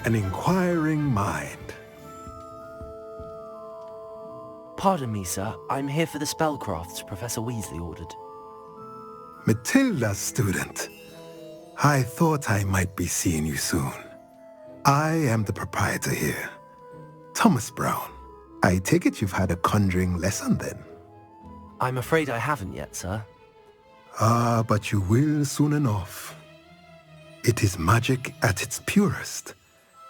an inquiring mind. Pardon me, sir. I'm here for the spellcrafts Professor Weasley ordered. Matilda's student. I thought I might be seeing you soon. I am the proprietor here, Thomas Brown. I take it you've had a conjuring lesson then? I'm afraid I haven't yet, sir. Ah, but you will soon enough. It is magic at its purest,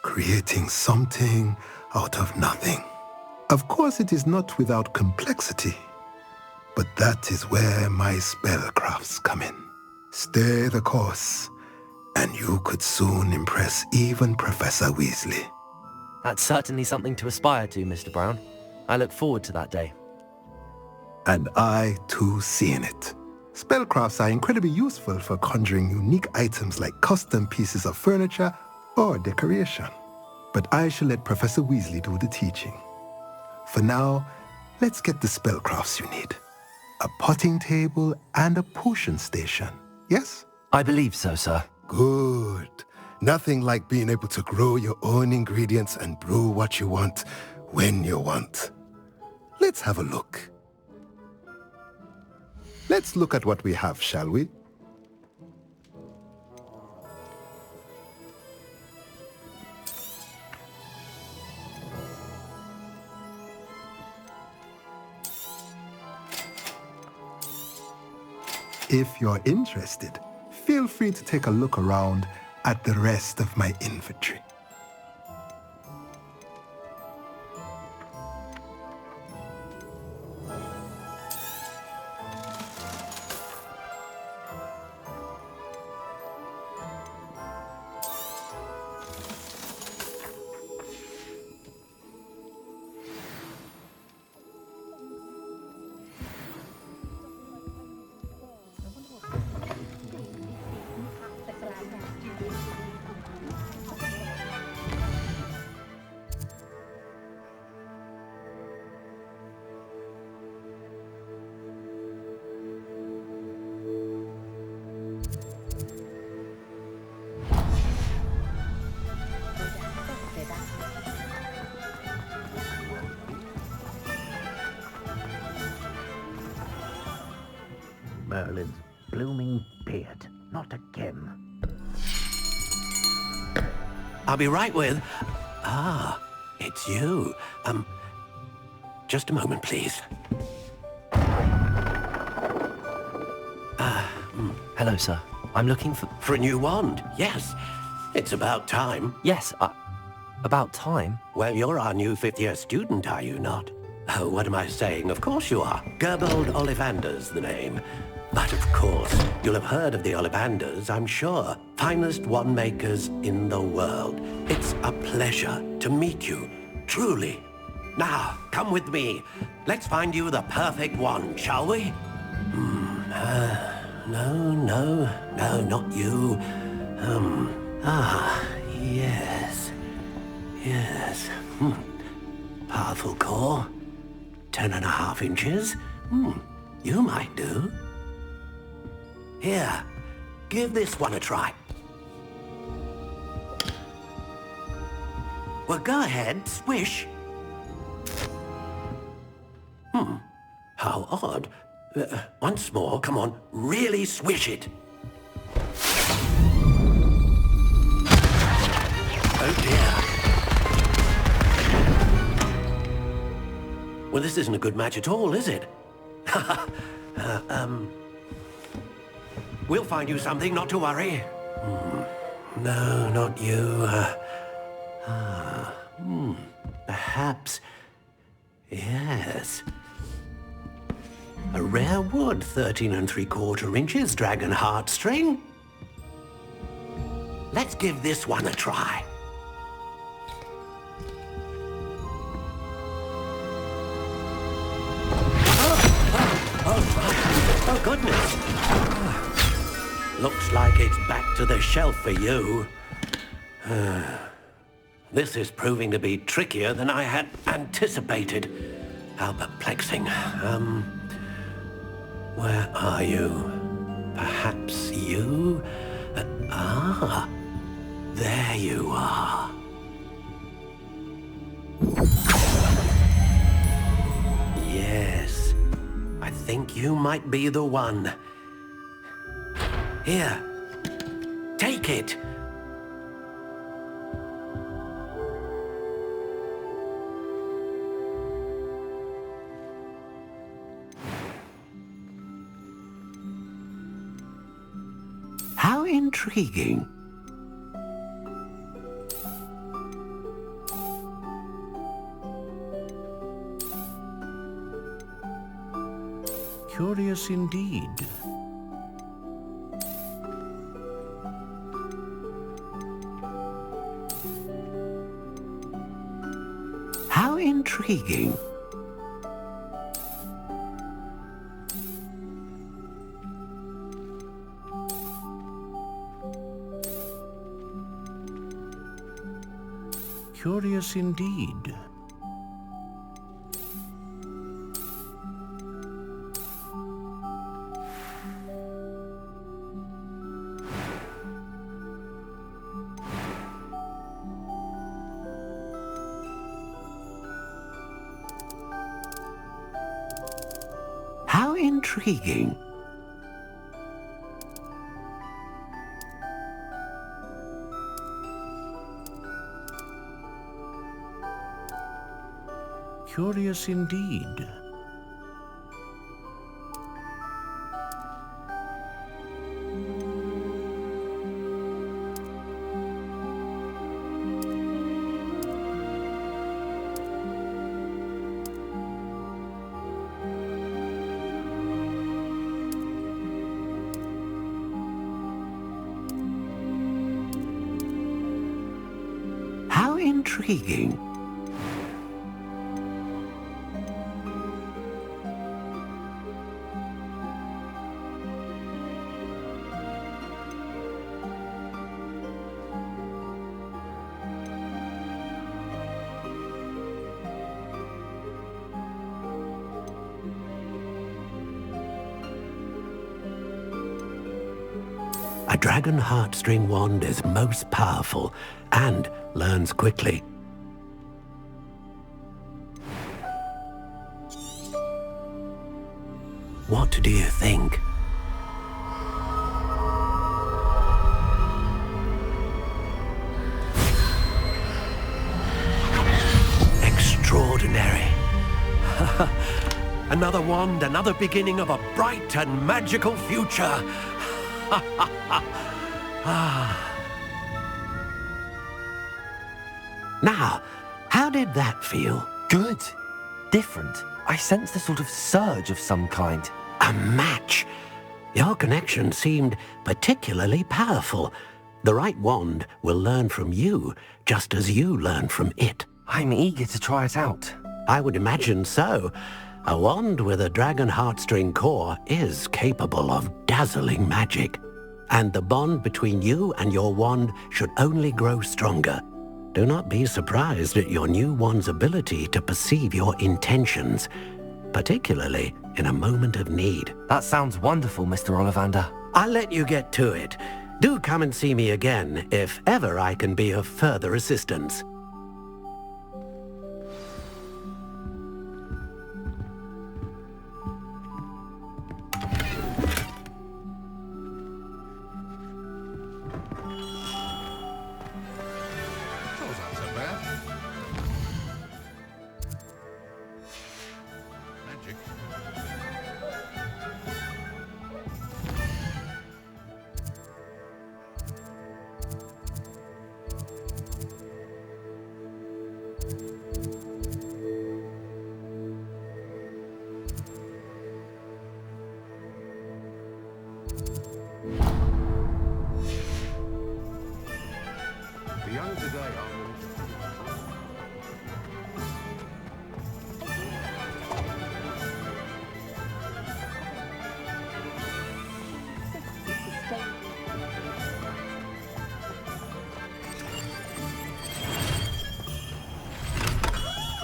creating something out of nothing. Of course, it is not without complexity, but that is where my spellcrafts come in. Stay the course, and you could soon impress even Professor Weasley. That's certainly something to aspire to, Mr. Brown. I look forward to that day. And I, too, see in it. Spellcrafts are incredibly useful for conjuring unique items like custom pieces of furniture or decoration. But I shall let Professor Weasley do the teaching. For now, let's get the spellcrafts you need. A potting table and a potion station, yes? I believe so, sir. Good. Nothing like being able to grow your own ingredients and brew what you want when you want. Let's have a look. Let's look at what we have, shall we? If you're interested, feel free to take a look around at the rest of my inventory. Merlin's blooming beard. Not again. I'll be right with... Ah, it's you. Just a moment, please. Hello, sir. I'm looking for... For a new wand, yes. It's about time. Yes, about time? Well, you're our new fifth-year student, are you not? Oh, what am I saying? Of course you are. Gerbold Ollivander's the name. But of course, you'll have heard of the Ollivanders, I'm sure. Finest wand makers in the world. It's a pleasure to meet you, truly. Now, come with me. Let's find you the perfect wand, shall we? No, not you. Yes. Powerful core. 10.5 inches. You might do. Here, give this one a try. Well, go ahead, swish. How odd. Once more, come on, really swish it. Oh dear. Well, this isn't a good match at all, is it? We'll find you something, not to worry. No, not you. Perhaps... Yes. A rare wood, 13 3/4 inches, dragon heartstring. Let's give this one a try. Oh, goodness. Looks like it's back to the shelf for you. This is proving to be trickier than I had anticipated. How perplexing. Where are you? Perhaps you? There you are. think you might be the one. Here, take it. How intriguing. Curious indeed. How intriguing. Curious indeed. How intriguing. Curious indeed. How intriguing. A dragon heartstring wand is most powerful and learns quickly. What do you think? Extraordinary. Another wand, another beginning of a bright and magical future. Now, how did that feel? Good. Different. I sensed a sort of surge of some kind. A match. Your connection seemed particularly powerful. The right wand will learn from you, just as you learn from it. I'm eager to try it out. I would imagine so. A wand with a dragon heartstring core is capable of dazzling magic. And the bond between you and your wand should only grow stronger. Do not be surprised at your new wand's ability to perceive your intentions, particularly in a moment of need. That sounds wonderful, Mr. Ollivander. I'll let you get to it. Do come and see me again if ever I can be of further assistance.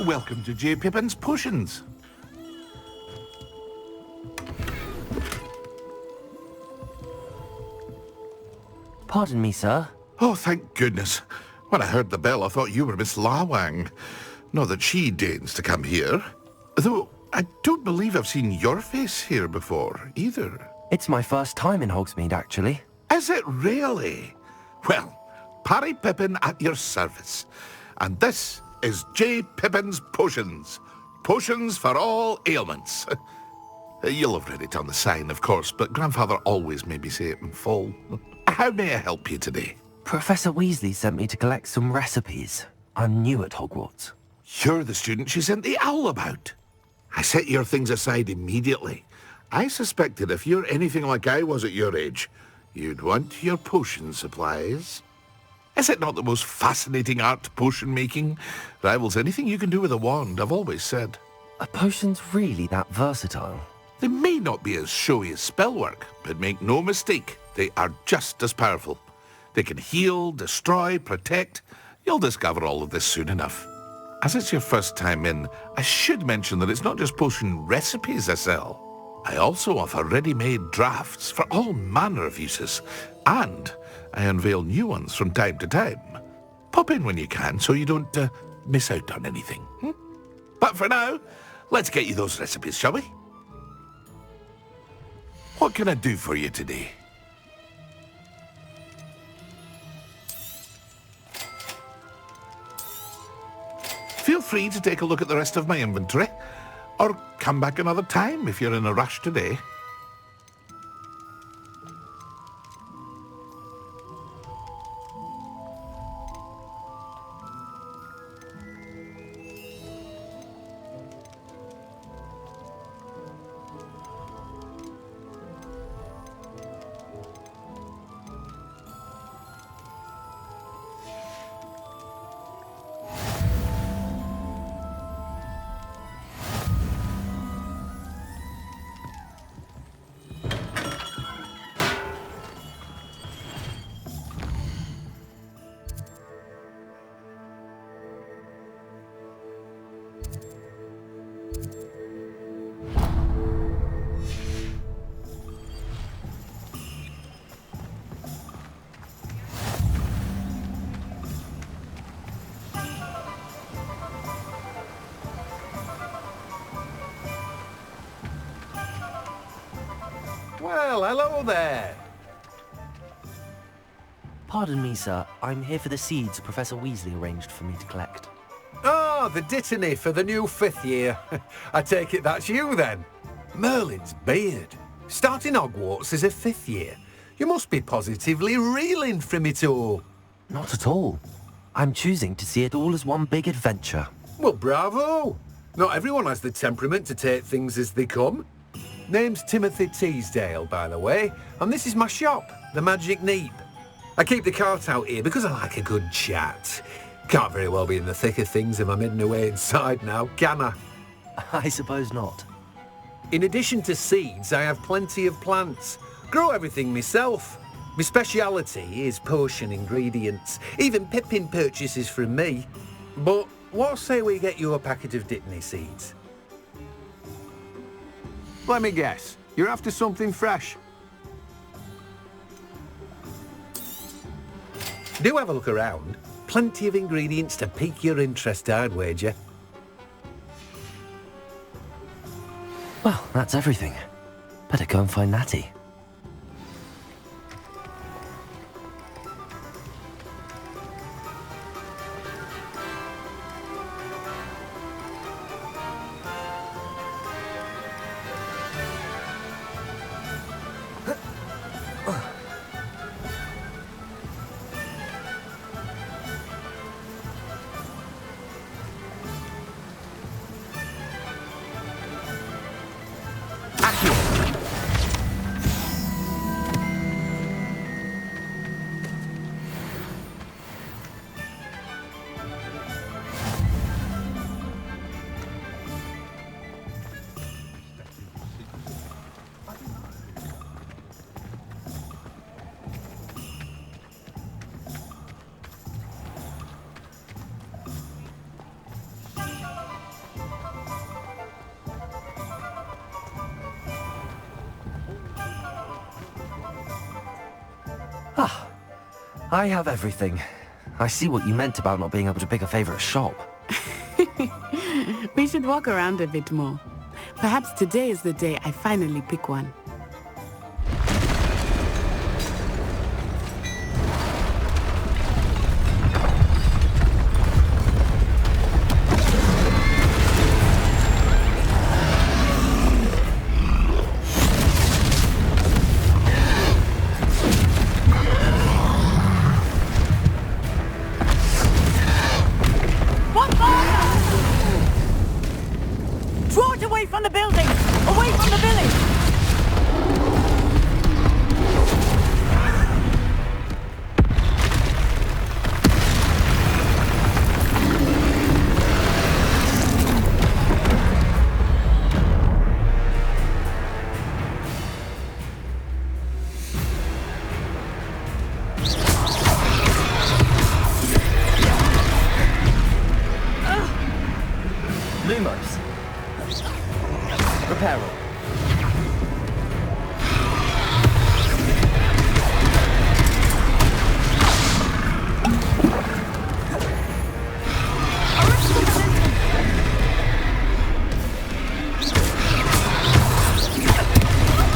Welcome to J. Pippin's Potions. Pardon me, sir. Oh, thank goodness. When I heard the bell, I thought you were Miss Lawang. Not that she deigns to come here. Though, I don't believe I've seen your face here before, either. It's my first time in Hogsmeade, actually. Is it really? Well, Parry Pippin at your service. And this is J. Pippin's Potions. Potions for all ailments. You'll have read it on the sign, of course, but Grandfather always made me say it in full. How may I help you today? Professor Weasley sent me to collect some recipes. I'm new at Hogwarts. You're the student she sent the owl about. I set your things aside immediately. I suspected if you're anything like I was at your age, you'd want your potion supplies. Is it not the most fascinating art, potion making? Rivals anything you can do with a wand, I've always said. Are potions really that versatile? They may not be as showy as spellwork, but make no mistake, they are just as powerful. They can heal, destroy, protect. You'll discover all of this soon enough. As it's your first time in, I should mention that it's not just potion recipes I sell. I also offer ready-made drafts for all manner of uses, and I unveil new ones from time to time. Pop in when you can so you don't miss out on anything. But for now, let's get you those recipes, shall we? What can I do for you today? Feel free to take a look at the rest of my inventory, or come back another time if you're in a rush today. Well, hello there. Pardon me, sir. I'm here for the seeds Professor Weasley arranged for me to collect. Oh, the dittany for the new 5th year. I take it that's you, then. Merlin's beard. Starting Hogwarts as a 5th year. You must be positively reeling from it all. Not at all. I'm choosing to see it all as one big adventure. Well, bravo. Not everyone has the temperament to take things as they come. Name's Timothy Teasdale, by the way, and this is my shop, the Magic Neep. I keep the cart out here because I like a good chat. Can't very well be in the thick of things if I'm hidden away inside now, can I? I suppose not. In addition to seeds, I have plenty of plants. Grow everything myself. My speciality is potion ingredients. Even Pippin purchases from me. But what say we get you a packet of Dittany seeds? Let me guess. You're after something fresh. Do have a look around. Plenty of ingredients to pique your interest, I'd wager. Well, that's everything. Better go and find Natty. I have everything. I see what you meant about not being able to pick a favourite shop. We should walk around a bit more. Perhaps today is the day I finally pick one.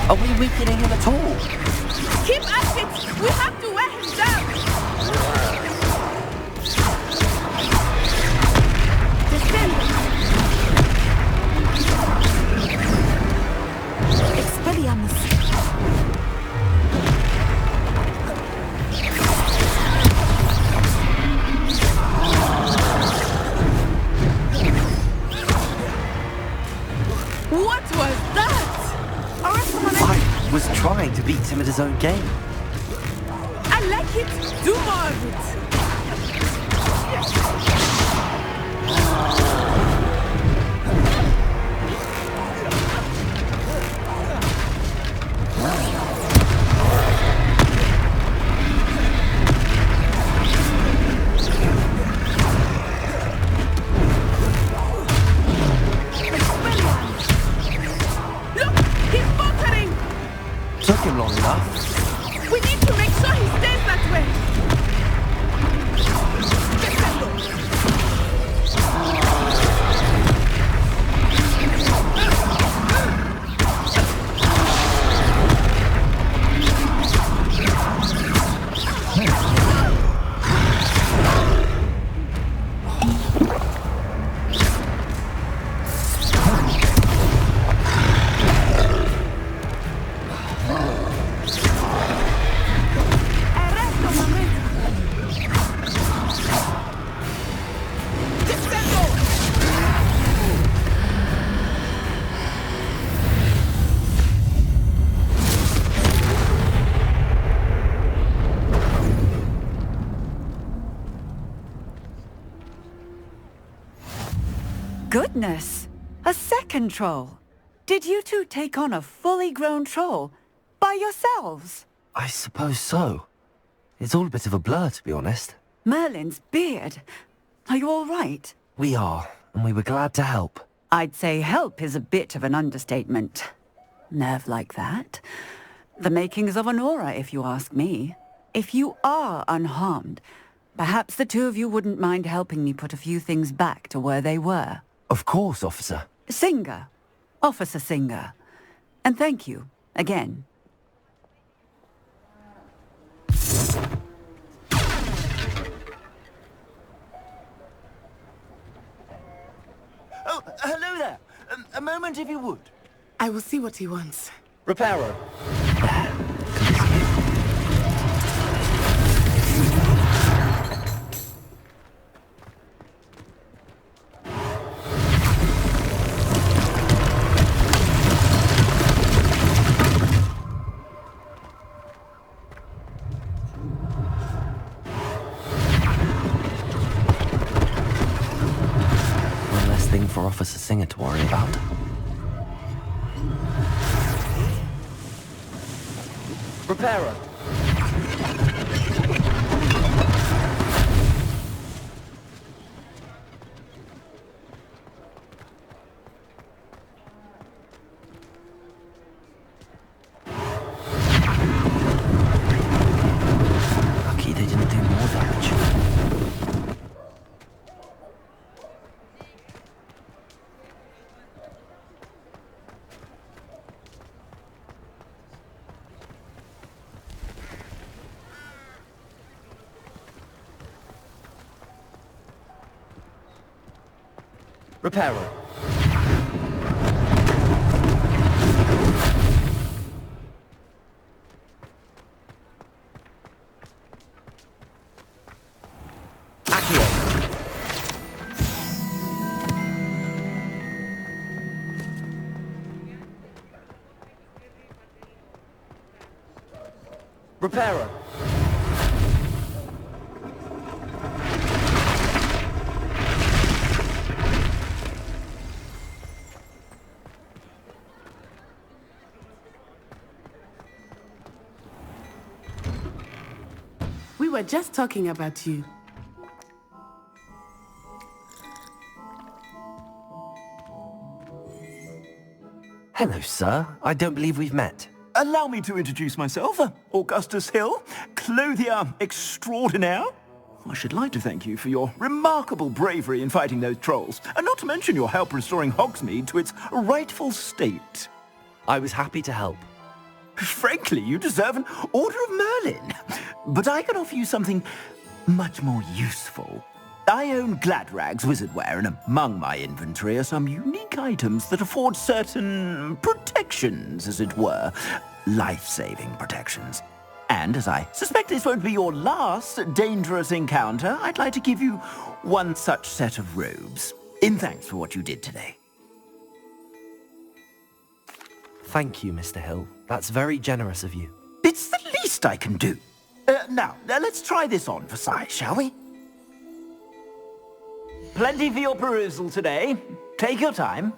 Are we weakening him at all? Keep at it! We have to wear him down! Expelliarmus. What was that? I was trying to beat him at his own game. I like it. Do more of it. Took him long enough. We need to make sure he stays that way. Goodness! A second troll! Did you two take on a fully grown troll? By yourselves? I suppose so. It's all a bit of a blur, to be honest. Merlin's beard. Are you all right? We are, and we were glad to help. I'd say help is a bit of an understatement. Nerve like that. The makings of an aura, if you ask me. If you are unharmed, perhaps the two of you wouldn't mind helping me put a few things back to where they were. Of course, officer. Singer. Officer Singer. And thank you, again. Oh, hello there. A moment if you would. I will see what he wants. Reparo. For Officer Singer to worry about. Reparo. Lucky they didn't do more damage. Repairer. Repairer. We were just talking about you. Hello, sir. I don't believe we've met. Allow me to introduce myself, Augustus Hill, clothier extraordinaire. I should like to thank you for your remarkable bravery in fighting those trolls, and not to mention your help restoring Hogsmeade to its rightful state. I was happy to help. Frankly, you deserve an Order of Merlin. But I can offer you something much more useful. I own Gladrag's wizardware, and among my inventory are some unique items that afford certain protections, as it were. Life-saving protections. And as I suspect this won't be your last dangerous encounter, I'd like to give you one such set of robes, in thanks for what you did today. Thank you, Mr. Hill. That's very generous of you. It's the least I can do. Now, let's try this on for size, shall we? Plenty for your perusal today. Take your time.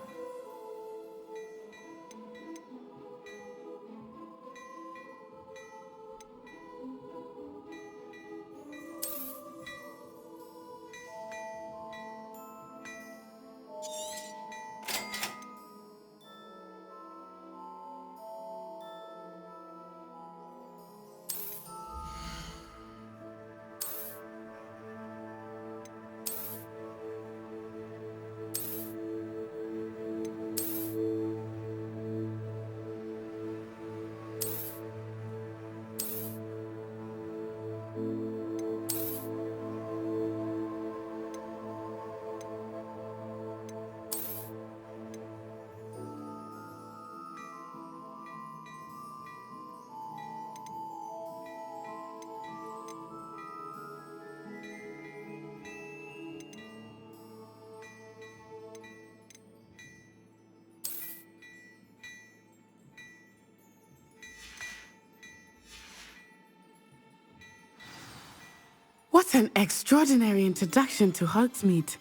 What an extraordinary introduction to Hogsmeade.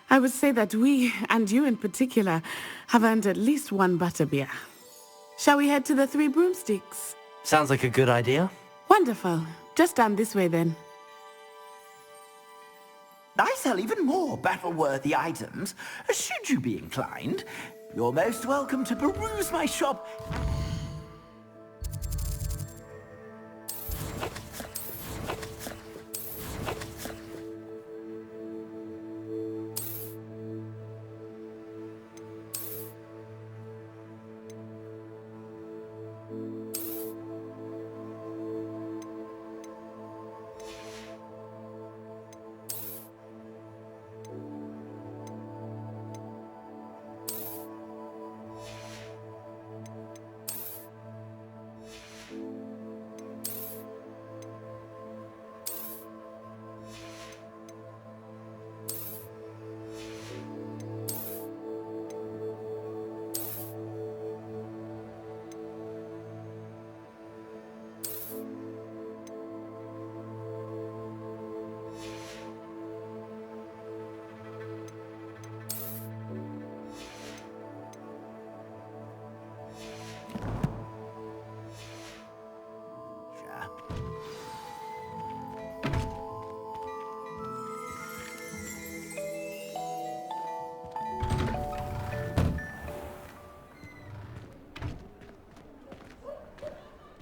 I would say that we, and you in particular, have earned at least one butterbeer. Shall we head to the Three Broomsticks? Sounds like a good idea. Wonderful. Just down this way then. I sell even more battle-worthy items. Should you be inclined, you're most welcome to peruse my shop.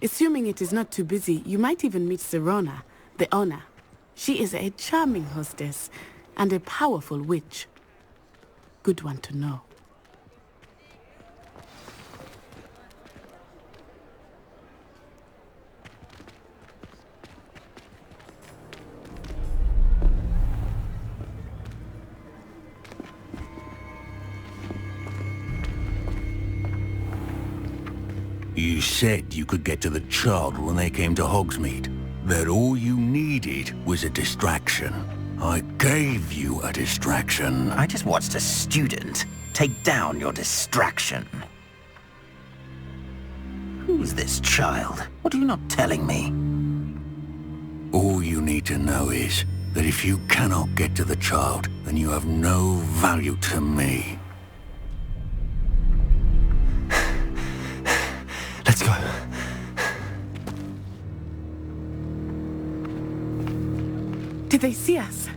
Assuming it is not too busy, you might even meet Sirona, the owner. She is a charming hostess and a powerful witch. Good one to know. You said you could get to the child when they came to Hogsmeade. That all you needed was a distraction. I gave you a distraction. I just watched a student take down your distraction. Who's this child? What are you not telling me? All you need to know is that if you cannot get to the child, then you have no value to me. Let's go. Did they see us?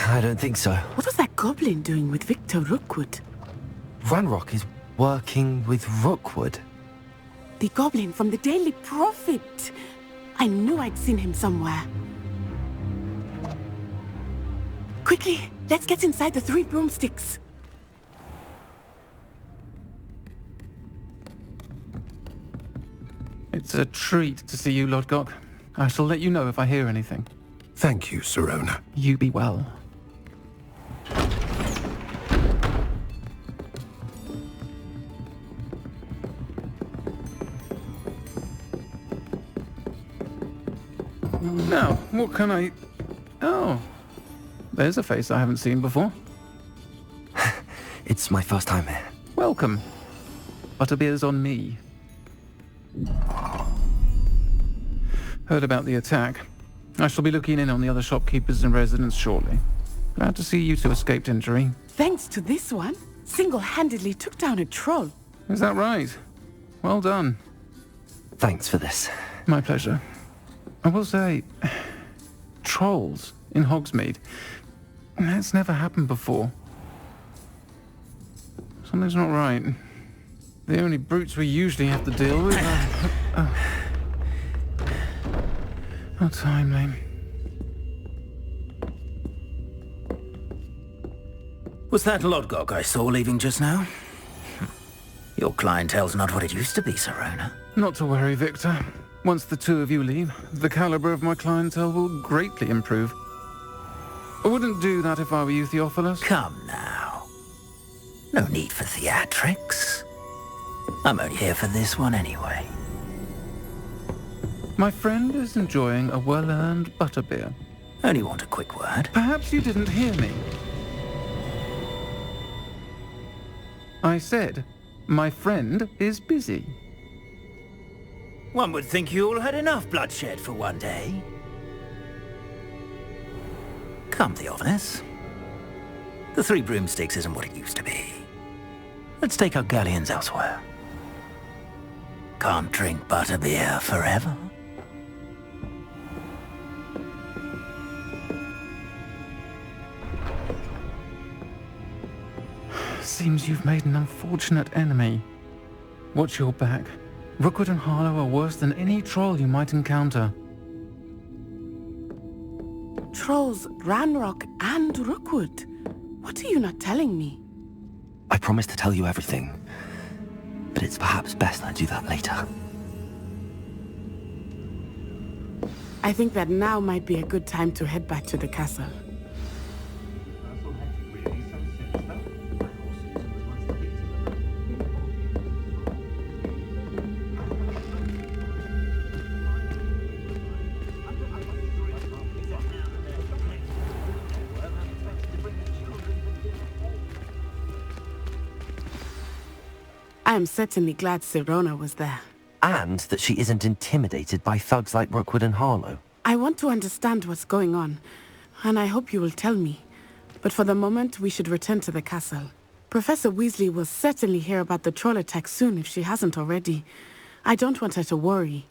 I don't think so. What was that goblin doing with Victor Rookwood? Ranrock is working with Rookwood. The goblin from the Daily Prophet. I knew I'd seen him somewhere. Quickly, let's get inside the 3 broomsticks. It's a treat to see you, Lodgok. I shall let you know if I hear anything. Thank you, Sirona. You be well. Now, what can I... Oh, there's a face I haven't seen before. It's my first time here. Welcome. Butterbeer's on me. Heard about the attack. I shall be looking in on the other shopkeepers and residents shortly. Glad to see you two escaped injury. Thanks to this one, single-handedly took down a troll. Is that right? Well done. Thanks for this. My pleasure. I will say, trolls in Hogsmeade. That's never happened before. Something's not right. The only brutes we usually have to deal with are... How timely. Was that Lodgok I saw leaving just now? Your clientele's not what it used to be, Sirona. Not to worry, Victor. Once the two of you leave, the caliber of my clientele will greatly improve. I wouldn't do that if I were you, Theophilus. Come now. No need for theatrics. I'm only here for this one anyway. My friend is enjoying a well-earned butterbeer. Only want a quick word. Perhaps you didn't hear me. I said, my friend is busy. One would think you all had enough bloodshed for one day. Come, Theophilus. The 3 broomsticks isn't what it used to be. Let's take our galleons elsewhere. Can't drink butterbeer forever. Seems you've made an unfortunate enemy. Watch your back. Rookwood and Harlow are worse than any troll you might encounter. Trolls, Ranrock, and Rookwood. What are you not telling me? I promised to tell you everything, but it's perhaps best I do that later. I think that now might be a good time to head back to the castle. I am certainly glad Sirona was there. And that she isn't intimidated by thugs like Rookwood and Harlow. I want to understand what's going on, and I hope you will tell me. But for the moment, we should return to the castle. Professor Weasley will certainly hear about the troll attack soon if she hasn't already. I don't want her to worry.